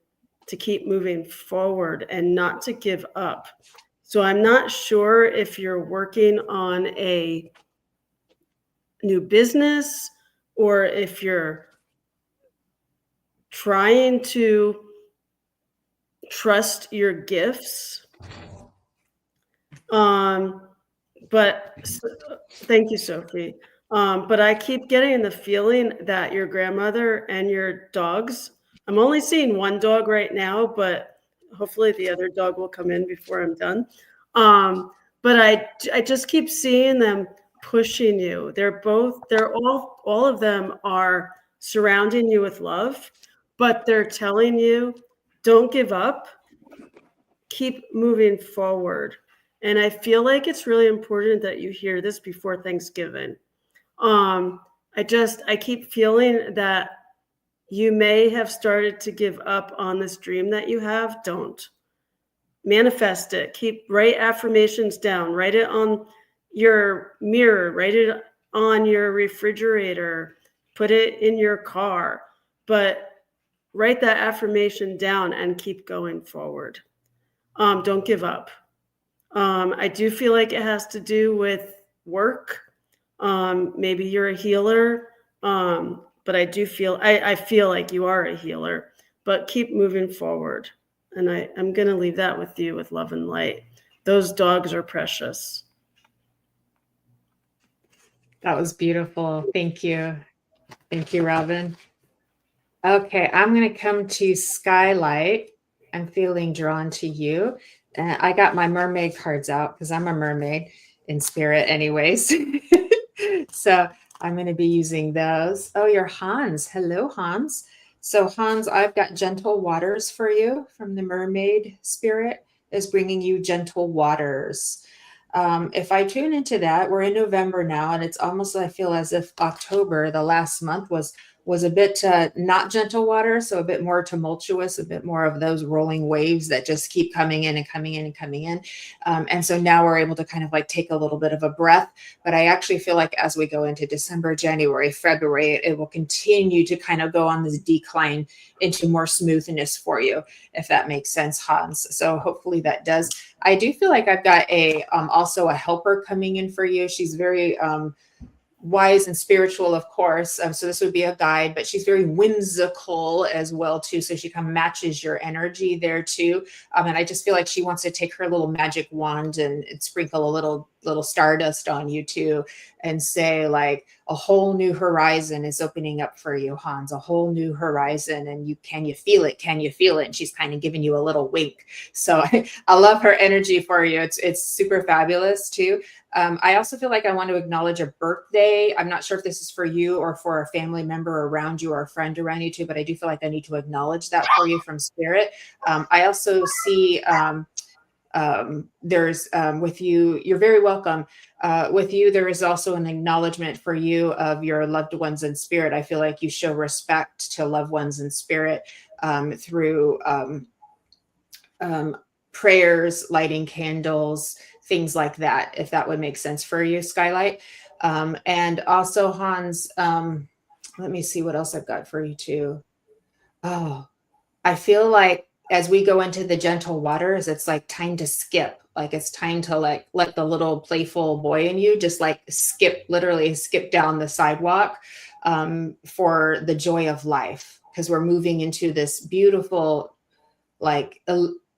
to keep moving forward and not to give up. So I'm not sure if you're working on a new business, or if you're trying to trust your gifts. But thank you, Sophie. But I keep getting the feeling that your grandmother and your dogs, I'm only seeing one dog right now, but hopefully the other dog will come in before I'm done. But I just keep seeing them pushing you. They're all of them are surrounding you with love, but they're telling you, don't give up, keep moving forward. And I feel like it's really important that you hear this before Thanksgiving. I keep feeling that you may have started to give up on this dream that you have. Don't manifest it. Write affirmations down, write it on your mirror, write it on your refrigerator, put it in your car, but write that affirmation down and keep going forward. Don't give up. I do feel like it has to do with work. Maybe you're a healer, but I feel like you are a healer, but keep moving forward. And I'm going to leave that with you with love and light. Those dogs are precious. That was beautiful. Thank you. Thank you, Robyn. Okay, I'm going to come to Skylight. I'm feeling drawn to you. I got my mermaid cards out because I'm a mermaid in spirit anyways. So I'm going to be using those. Oh, you're Hans. Hello, Hans. So Hans, I've got gentle waters for you from the mermaid spirit is bringing you gentle waters. If I tune into that, we're in November now, and it's almost, I feel as if October, the last month, was a bit not gentle water, so a bit more tumultuous, a bit more of those rolling waves that just keep coming in and coming in and coming in. And so now we're able to kind of like take a little bit of a breath. But I actually feel like as we go into December, January, February, it will continue to kind of go on this decline into more smoothness for you, if that makes sense, Hans. So hopefully that does. I do feel like I've got also a helper coming in for you. She's very wise and spiritual, of course. So this would be a guide, but she's very whimsical as well too. So she kind of matches your energy there too. And I just feel like she wants to take her little magic wand and sprinkle a little stardust on you too, and say like a whole new horizon is opening up for you, Hans, a whole new horizon. And can you feel it? Can you feel it? And she's kind of giving you a little wink. So I love her energy for you. It's super fabulous too. I also feel like I want to acknowledge a birthday. I'm not sure if this is for you or for a family member around you or a friend around you too, but I do feel like I need to acknowledge that for you from spirit. I also see there's with you, you're very welcome. With you, there is also an acknowledgement for you of your loved ones in spirit. I feel like you show respect to loved ones in spirit through prayers, lighting candles, things like that, if that would make sense for you, Skylight. And also, Hans, let me see what else I've got for you too. Oh, I feel like as we go into the gentle waters, it's like time to skip. Like it's time to like let the little playful boy in you just like literally skip down the sidewalk for the joy of life. Because we're moving into this beautiful, like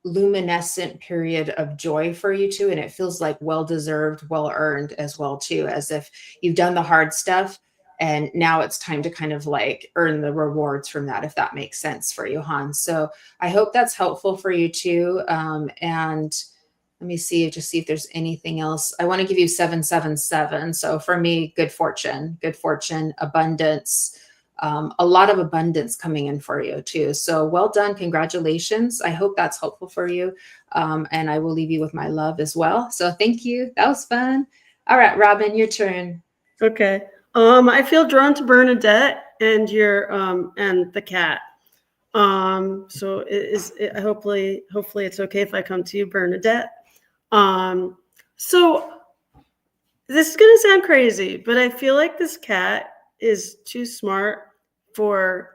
luminescent period of joy for you too. And it feels like well-deserved, well-earned as well too, as if you've done the hard stuff and now it's time to kind of like earn the rewards from that, if that makes sense for you, Hans. So I hope that's helpful for you too. And let me see if there's anything else. I want to give you 777. So for me, good fortune, abundance, a lot of abundance coming in for you too. So well done. Congratulations. I hope that's helpful for you. And I will leave you with my love as well. So thank you. That was fun. All right, Robyn, your turn. Okay. I feel drawn to Bernadette and and the cat. So hopefully it's okay if I come to you, Bernadette. So this is going to sound crazy, but I feel like this cat is too smart for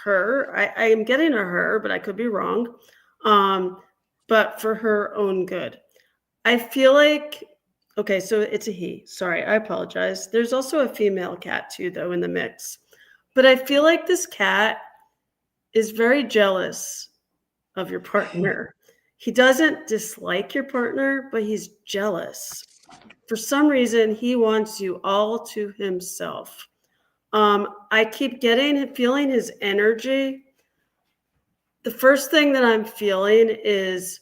her. I am getting a her, but I could be wrong. But for her own good. I feel like Okay, so it's a he. Sorry, I apologize. There's also a female cat too, though, in the mix. But I feel like this cat is very jealous of your partner. He doesn't dislike your partner, but he's jealous. For some reason, he wants you all to himself. I keep feeling his energy. The first thing that I'm feeling is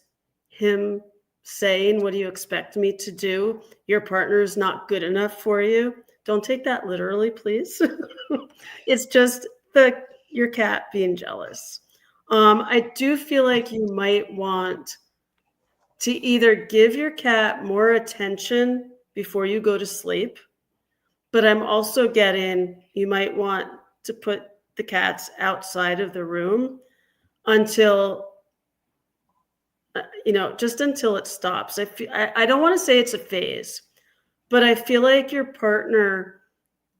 him saying, "What do you expect me to do? Your partner is not good enough for you." Don't take that literally, please. It's just your cat being jealous. I do feel like you might want to either give your cat more attention before you go to sleep, but I'm also getting you might want to put the cats outside of the room until just until it stops. I don't want to say it's a phase, but I feel like your partner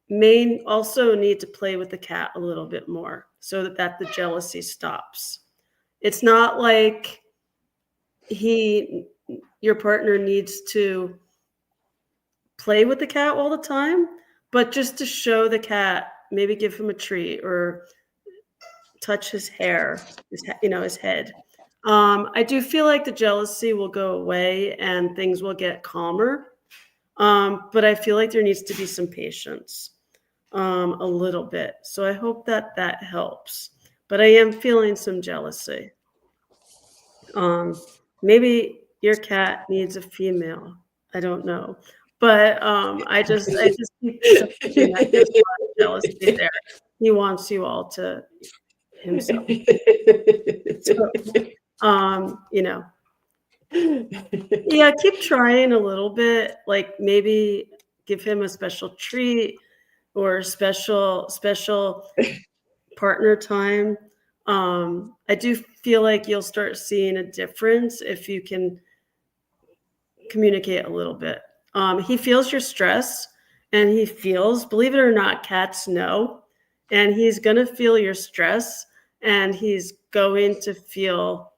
may also need to play with the cat a little bit more so that the jealousy stops. It's not like your partner needs to play with the cat all the time, but just to show the cat, maybe give him a treat or touch his hair, his head. I do feel like the jealousy will go away and things will get calmer. But I feel like there needs to be some patience, a little bit. So I hope that helps. But I am feeling some jealousy. Maybe your cat needs a female. I don't know. But I just keep thinking that there's a lot of jealousy there. He wants you all to himself. So, yeah, keep trying a little bit. Like maybe give him a special treat or special partner time. I do feel like you'll start seeing a difference if you can communicate a little bit. He feels your stress and believe it or not, cats know, and he's going to feel your stress and he's going to feel,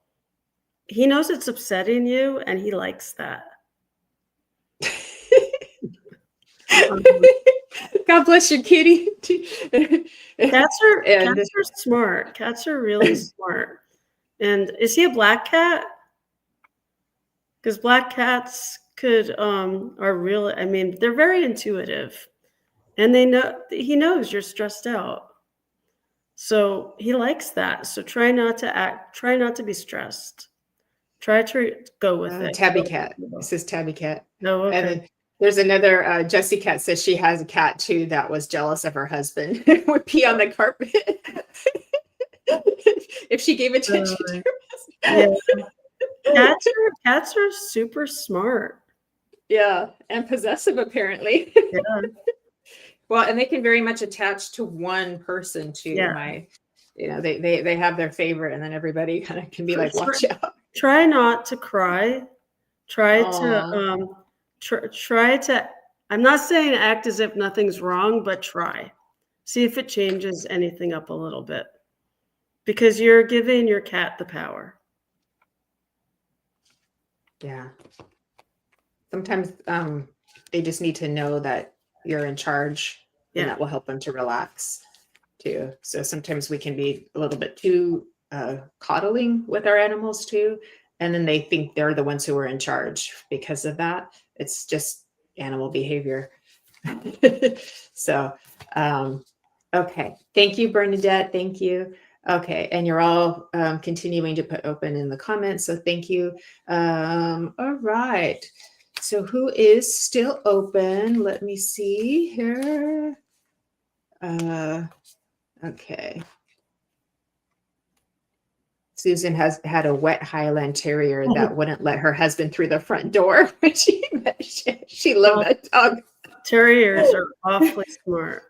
he knows it's upsetting you and he likes that. God bless your kitty. Cats are smart. Cats are really smart. And is he a black cat? Because black cats are really, I mean, they're very intuitive. And he knows you're stressed out. So he likes that. So try not to be stressed. Try to go with it. Tabby cat. It says Tabby cat. No, okay. And then there's another, Jessie Cat says she has a cat too that was jealous of her husband. Would pee on the carpet if she gave attention to her husband. Yeah. Cats are super smart. Yeah, and possessive apparently. Yeah. Well, and they can very much attach to one person too. Yeah. They have their favorite, and then everybody kind of can be like, watch out. Try not to cry. Try to. I'm not saying act as if nothing's wrong, but try. See if it changes anything up a little bit, because you're giving your cat the power. Yeah. Sometimes they just need to know that you're in charge, and that will help them to relax too. So sometimes we can be a little bit too coddling with our animals too, and then they think they're the ones who are in charge because of that. It's just animal behavior. So okay, thank you, Bernadette. Thank you. Okay, and you're all continuing to put open in the comments, so thank you. All right, so who is still open? Let me see here. Okay. Susan has had a wet Highland Terrier that wouldn't let her husband through the front door when she loved that dog. Terriers are awfully smart.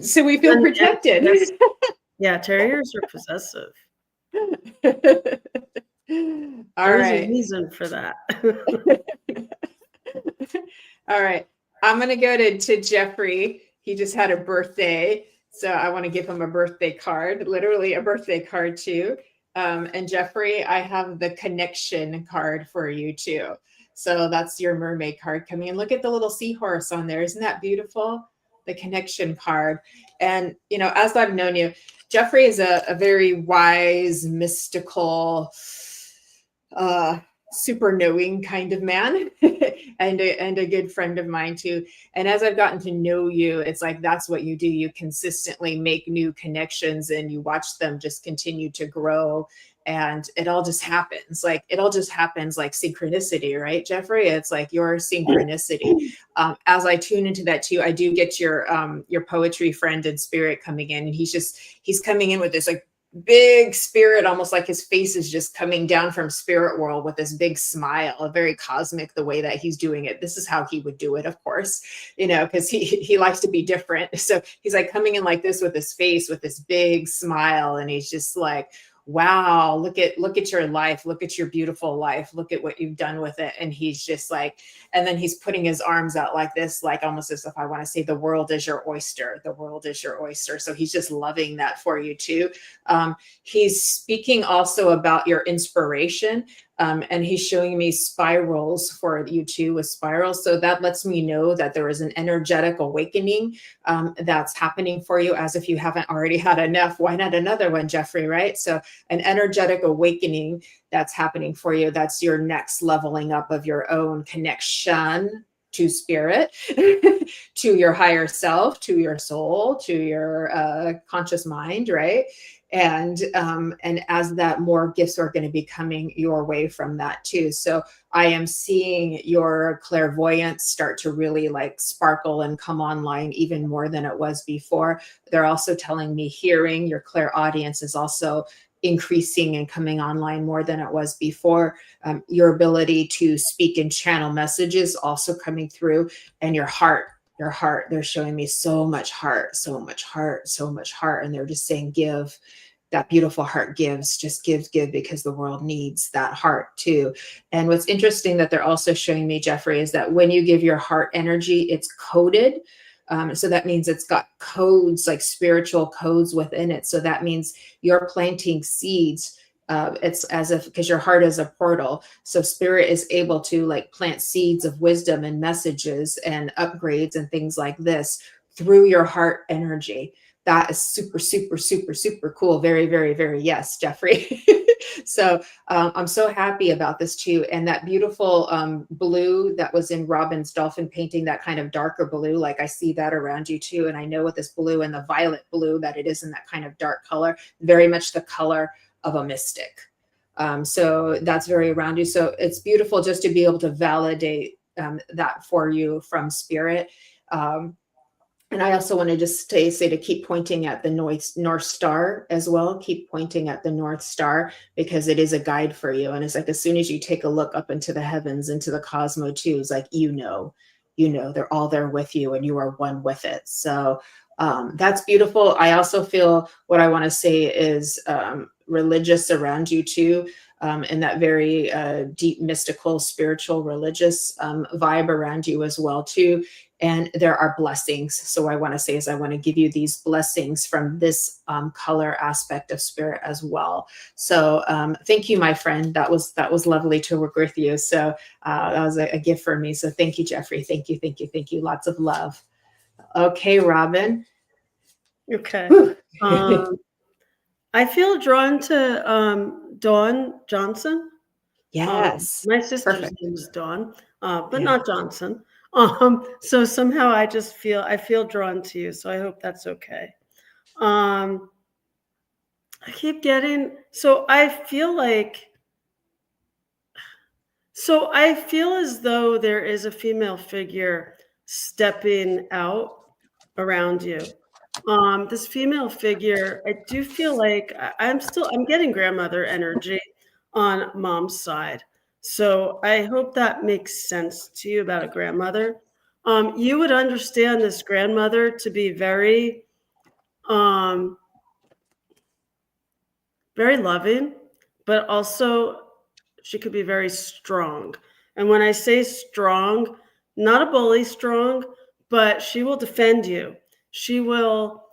So we feel protected. Yeah, terriers are possessive. All right. There's a reason for that. All right. I'm going to go to Jeffrey. He just had a birthday. So I want to give him a birthday card, literally a birthday card too. And Jeffrey, I have the connection card for you too. So that's your mermaid card coming in. Look at the little seahorse on there. Isn't that beautiful? The connection card. And, you know, as I've known you, Jeffrey is a very wise, mystical, super knowing kind of man and a good friend of mine too. And as I've gotten to know you, it's like that's what you do. You consistently make new connections and you watch them just continue to grow, and it all just happens. Like it all just happens like synchronicity, right, Jeffrey? It's like your synchronicity. As I tune into that too, I do get your poetry friend and spirit coming in, and he's coming in with this like big spirit, almost like his face is just coming down from spirit world with this big smile, very cosmic the way that he's doing it. This is how he would do it, of course, you know, because he likes to be different. So he's like coming in like this with his face with this big smile, and he's just like, wow, look at your life, look at your beautiful life, look at what you've done with it. And he's just like, and then he's putting his arms out like this, like almost as if I want to say the world is your oyster, the world is your oyster. So he's just loving that for you too. He's speaking also about your inspiration. And he's showing me spirals for you too with spirals. So that lets me know that there is an energetic awakening that's happening for you, as if you haven't already had enough. Why not another one, Jeffrey, right? So an energetic awakening that's happening for you. That's your next leveling up of your own connection to spirit, to your higher self, to your soul, to your conscious mind, right? And as that, more gifts are going to be coming your way from that too. So I am seeing your clairvoyance start to really like sparkle and come online even more than it was before. They're also telling me hearing, your clairaudience is also increasing and coming online more than it was before. Your ability to speak and channel messages also coming through, and your heart, they're showing me so much heart, so much heart, so much heart. And they're just saying, give. That beautiful heart gives, just give, because the world needs that heart too. And what's interesting that they're also showing me, Jeffrey, is that when you give your heart energy, it's coded. So that means it's got codes, like spiritual codes within it. So that means you're planting seeds. It's as if, because your heart is a portal. So spirit is able to like plant seeds of wisdom and messages and upgrades and things like this through your heart energy. That is super, super, super, super cool. Very, very, very yes, Jeffrey. So I'm so happy about this too. And that beautiful blue that was in Robyn's dolphin painting, that kind of darker blue, like I see that around you too. And I know with this blue and the violet blue that it is in that kind of dark color, very much the color of a mystic. So that's very around you. So it's beautiful just to be able to validate that for you from spirit. And I also want to just say to keep pointing at the North Star as well. Keep pointing at the North Star, because it is a guide for you. And it's like, as soon as you take a look up into the heavens, into the cosmos too, it's like, you know, they're all there with you and you are one with it. So that's beautiful. I also feel what I want to say is religious around you too. And that very deep, mystical, spiritual, religious vibe around you as well too. And there are blessings. So what I want to say is I want to give you these blessings from this color aspect of spirit as well. So thank you, my friend. That was lovely to work with you. So that was a gift for me. So thank you, Jeffrey. Thank you, thank you, thank you. Lots of love. Okay, Robyn. Okay. I feel drawn to Dawn Johnson. Yes. My sister's Perfect. name is Dawn, but Yeah. not Johnson. So somehow I feel drawn to you. So I hope that's okay. I keep getting, so I feel as though there is a female figure stepping out around you. This female figure, I do feel like I'm getting grandmother energy on mom's side. So I hope that makes sense to you about a grandmother. You would understand this grandmother to be very, very loving, but also she could be very strong. And when I say strong, not a bully strong, but she will defend you. She will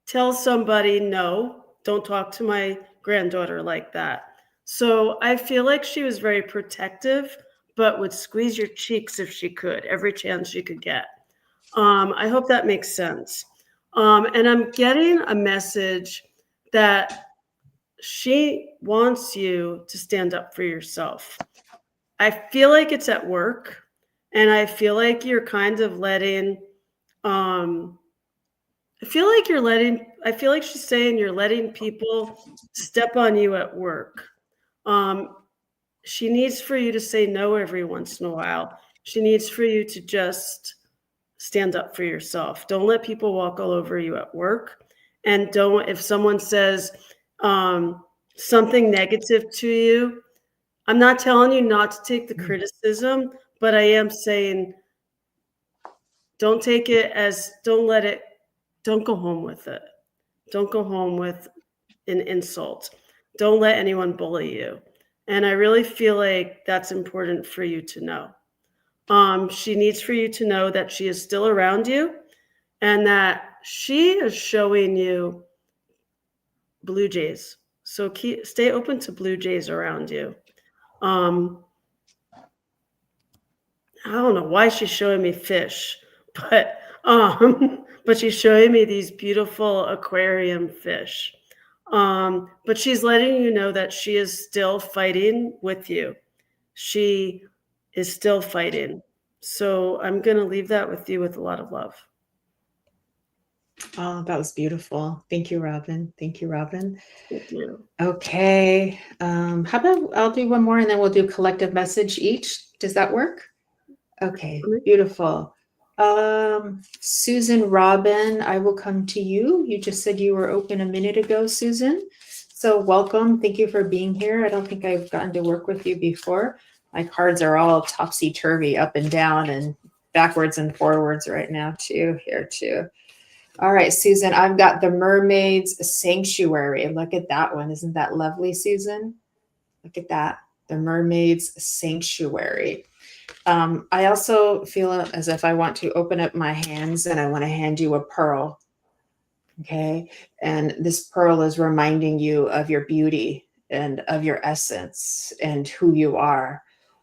tell somebody, no, don't talk to my granddaughter like that. So I feel like she was very protective, but would squeeze your cheeks if she could, every chance she could get. I hope that makes sense. And I'm getting a message that she wants you to stand up for yourself. I feel like it's at work, and I feel like you're kind of letting, I feel like she's saying you're letting people step on you at work. Um, she needs for you to say no every once in a while. She needs for you to just stand up for yourself. Don't let people walk all over you at work. And don't, if someone says something negative to you, I'm not telling you not to take the criticism, but I am saying don't take it as, don't go home with it. Don't go home with an insult. Don't let anyone bully you. And I really feel like that's important for you to know. She needs for you to know that she is still around you and that she is showing you blue jays. So stay open to blue jays around you. I don't know why she's showing me fish, but but she's showing me these beautiful aquarium fish. But she's letting you know that she is still fighting with you. She is still fighting. So I'm going to leave that with you with a lot of love. Oh, that was beautiful. Thank you, Robyn. Thank you, Robyn. Thank you. Okay. How about I'll do one more and then we'll do collective message each. Does that work? Okay, beautiful. Susan Robyn, I will come to you. You just said you were open a minute ago, Susan. So welcome. Thank you for being here. I don't think I've gotten to work with you before. My cards are all topsy-turvy, up and down and backwards and forwards right now too, here too. All right, Susan, I've got the Mermaid's Sanctuary. Look at that one. Isn't that lovely, Susan? Look at that. The Mermaid's Sanctuary. I also feel as if I want to open up my hands and I want to hand you a pearl. Okay. And this pearl is reminding you of your beauty and of your essence and who you are.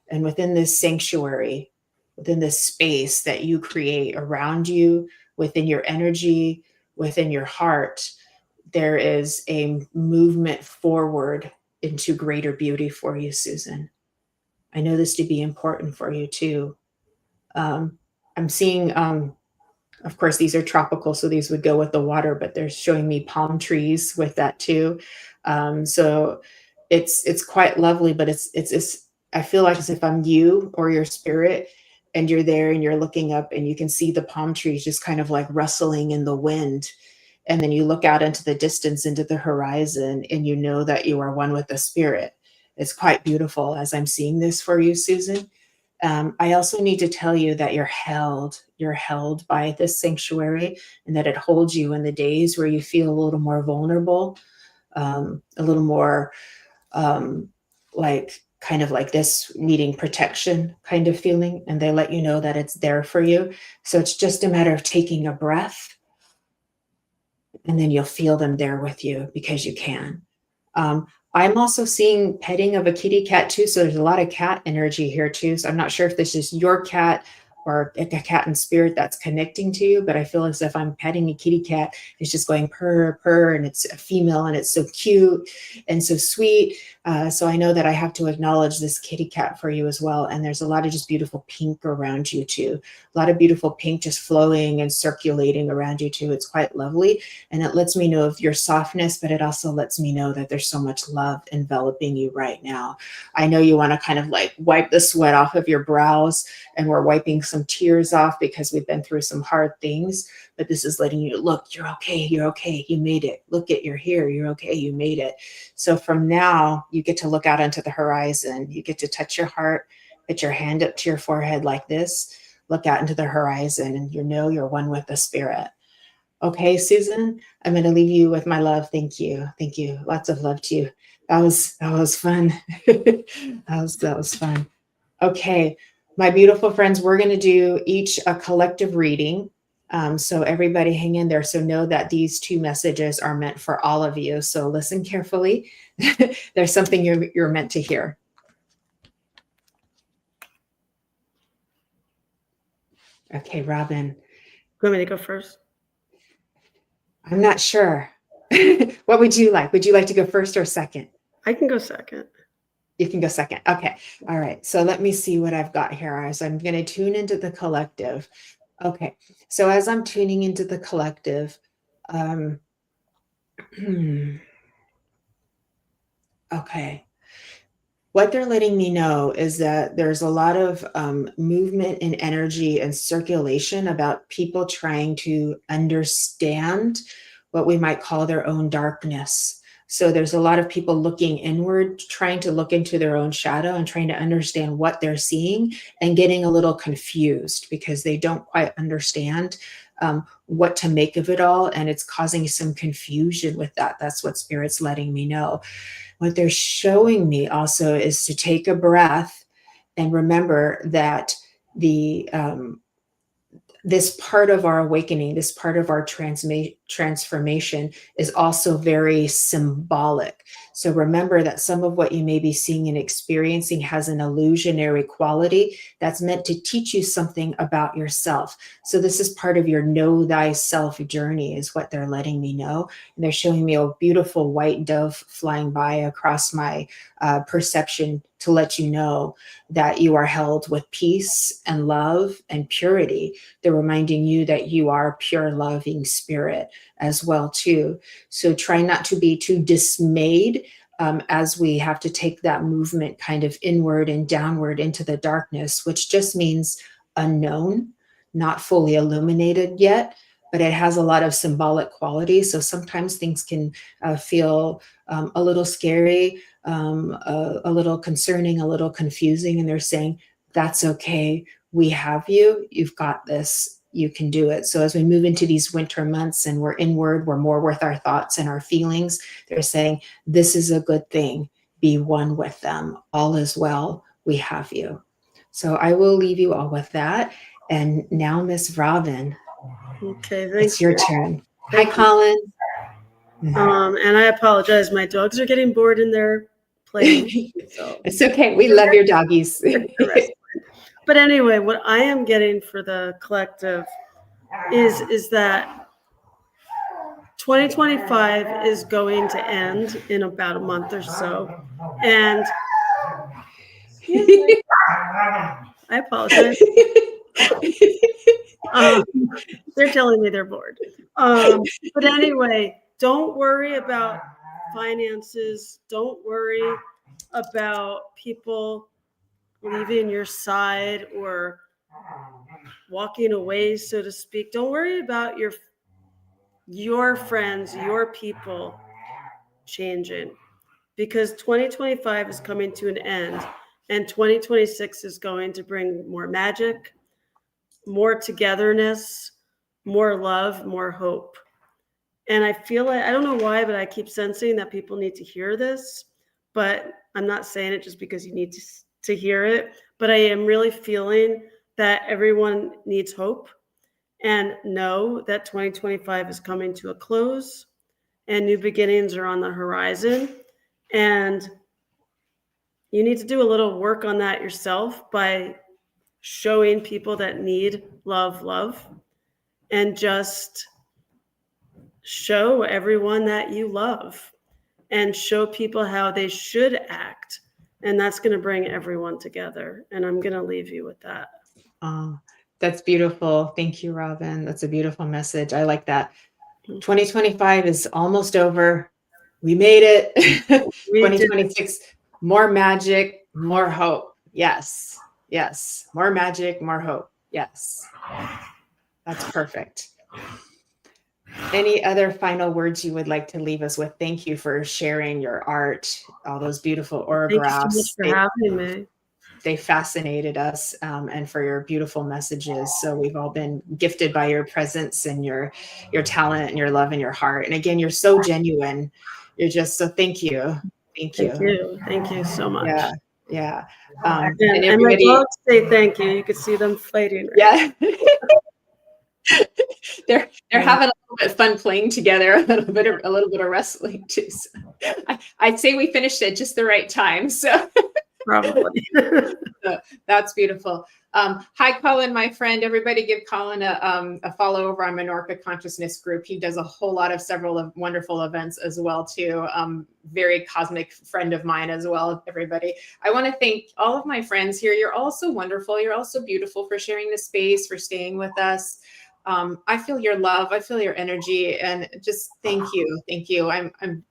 And within this sanctuary, within this space that you create around you, within your energy, within your heart, there is a movement forward into greater beauty for you, Susan. I know this to be important for you too. I'm seeing, of course, these are tropical, so these would go with the water, but they're showing me palm trees with that too. So it's quite lovely, but it's I feel like as if I'm you or your spirit, and you're there and you're looking up and you can see the palm trees just kind of like rustling in the wind. And then you look out into the distance, into the horizon, and you know that you are one with the spirit. It's quite beautiful as I'm seeing this for you, Susan. I also need to tell you that you're held by this sanctuary and that it holds you in the days where you feel a little more vulnerable, a little more like kind of like this needing protection kind of feeling. And they let you know that it's there for you. So it's just a matter of taking a breath and then you'll feel them there with you because you can. I'm also seeing petting of a kitty cat too. So there's a lot of cat energy here too. So I'm not sure if this is your cat or a cat in spirit that's connecting to you, but I feel as if I'm petting a kitty cat. It's just going purr, purr, and it's a female and it's so cute and so sweet. So I know that I have to acknowledge this kitty cat for you as well. And there's a lot of just beautiful pink around you too. A lot of beautiful pink just flowing and circulating around you too. It's quite lovely. And it lets me know of your softness, but it also lets me know that there's so much love enveloping you right now. I know you want to kind of like wipe the sweat off of your brows, and we're wiping some tears off because we've been through some hard things, but this is letting you look, you're okay, you made it. Look at, you're here, you're okay, you made it. So from now, you get to look out onto the horizon. You get to touch your heart, put your hand up to your forehead like this, look out into the horizon, and you know you're one with the spirit. Okay, Susan, I'm going to leave you with my love. Thank you. Thank you. Lots of love to you. That was fun. that was fun. Okay, my beautiful friends, we're going to do each a collective reading. So everybody hang in there. So know that these 2 messages are meant for all of you. So listen carefully. There's something you're meant to hear. Okay, Robyn. You want me to go first? I'm not sure. What would you like? Would you like to go first or second? I can go second. You can go second. Okay. All right. So let me see what I've got here. As I'm going to tune into the collective. Okay. So as I'm tuning into the collective, okay. What they're letting me know is that there's a lot of movement and energy and circulation about people trying to understand what we might call their own darkness. So there's a lot of people looking inward, trying to look into their own shadow and trying to understand what they're seeing, and getting a little confused because they don't quite understand what to make of it all. And it's causing some confusion with that. That's what Spirit's letting me know. What they're showing me also is to take a breath and remember that this part of our awakening, this part of our transformation is also very symbolic. So remember that some of what you may be seeing and experiencing has an illusionary quality that's meant to teach you something about yourself. So this is part of your know thyself journey, is what they're letting me know. And they're showing me a beautiful white dove flying by across my perception to let you know that you are held with peace and love and purity. They're reminding you that you are pure, loving spirit as well too. So try not to be too dismayed as we have to take that movement kind of inward and downward into the darkness, which just means unknown, not fully illuminated yet, but it has a lot of symbolic quality. So sometimes things can feel a little scary, a little concerning, a little confusing. And they're saying, that's okay. We have you. You've got this. You can do it. So as we move into these winter months and we're inward, we're more with our thoughts and our feelings. They're saying, this is a good thing. Be one with them. All is well. We have you. So I will leave you all with that. And now, Miss Robyn, Okay, it's your turn. Hi, Thank you. Colin. And I apologize. My dogs are getting bored in their play. So It's okay. We love your doggies. But anyway, what I am getting for the collective is that 2025 is going to end in about a month or so. And I apologize. They're telling me they're bored. But anyway, don't worry about finances. Don't worry about people leaving your side or walking away, so to speak. Don't worry about your friends, your people changing, because 2025 is coming to an end, and 2026 is going to bring more magic, more togetherness, more love, more hope. And I feel like, I don't know why, but I keep sensing that people need to hear this, but I'm not saying it just because you need to hear it, but I am really feeling that everyone needs hope, and know that 2025 is coming to a close and new beginnings are on the horizon. And you need to do a little work on that yourself by showing people that need love, and just show everyone that you love and show people how they should act. And that's going to bring everyone together. And I'm going to leave you with that. Oh, that's beautiful. Thank you, Robyn. That's a beautiful message. I like that. 2025 is almost over. We made it. 2026, more magic, more hope. Yes. Yes. More magic, more hope. Yes. That's perfect. Any other final words you would like to leave us with? Thank you for sharing your art, all those beautiful autographs. Thank you so much for having me. They fascinated us, and for your beautiful messages. So we've all been gifted by your presence and your talent and your love and your heart. And again, you're so genuine. You're just so, thank you. Thank you. Thank you so much. Yeah. And my dogs say thank you. You could see them fighting. Right? Yeah. They're having a little bit of fun playing together, a little bit of wrestling too. So I'd say we finished at just the right time. So Probably. so that's beautiful. Hi, Colin, my friend. Everybody give Colin a follow over on Menorca Consciousness Group. He does a whole lot of several wonderful events as well, too. Very cosmic friend of mine as well, everybody. I want to thank all of my friends here. You're all so wonderful. You're all so beautiful for sharing the space, for staying with us. I feel your love. I feel your energy, and just thank you. Thank you. I'm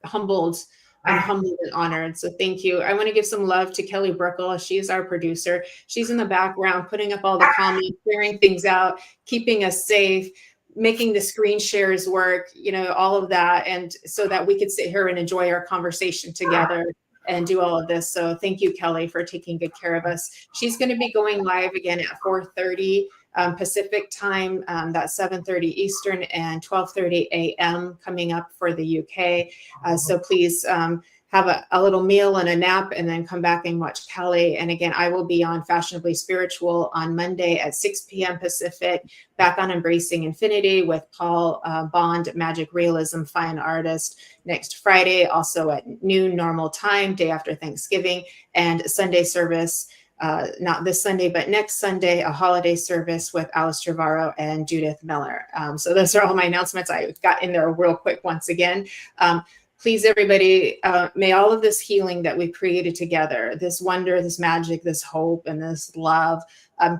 humbled. I'm humbled and honored. So thank you. I want to give some love to Kelly Brickle. She's our producer. She's in the background, putting up all the comments, clearing things out, keeping us safe, making the screen shares work, all of that. And so that we could sit here and enjoy our conversation together and do all of this. So thank you, Kelly, for taking good care of us. She's going to be going live again at 4:30 Pacific time. That's 7:30 Eastern and 12:30 a.m. coming up for the UK. So please have a little meal and a nap and then come back and watch Kelly. And again, I will be on Fashionably Spiritual on Monday at 6 p.m. Pacific, back on Embracing Infinity with Paul Bond, Magic Realism Fine Artist, next Friday, also at noon normal time, day after Thanksgiving, and Sunday service. Not this Sunday, but next Sunday, a holiday service with Alistair Varro and Judith Miller. So those are all my announcements. I got in there real quick once again. Please, everybody, may all of this healing that we've created together, this wonder, this magic, this hope, and this love,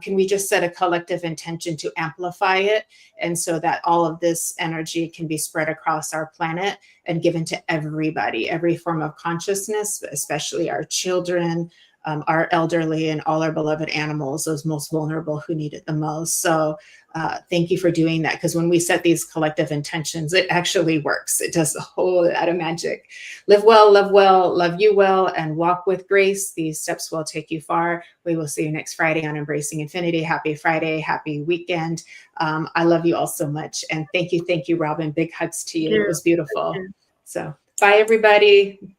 can we just set a collective intention to amplify it? And so that all of this energy can be spread across our planet and given to everybody, every form of consciousness, especially our children, our elderly, and all our beloved animals, those most vulnerable who need it the most. So thank you for doing that, because when we set these collective intentions, it actually works. It does a whole lot of magic. Live well, love you well, and walk with grace. These steps will take you far. We will see you next Friday on Embracing Infinity. Happy Friday, happy weekend. I love you all so much. And thank you, Robyn. Big hugs to you. It was beautiful. So bye, everybody.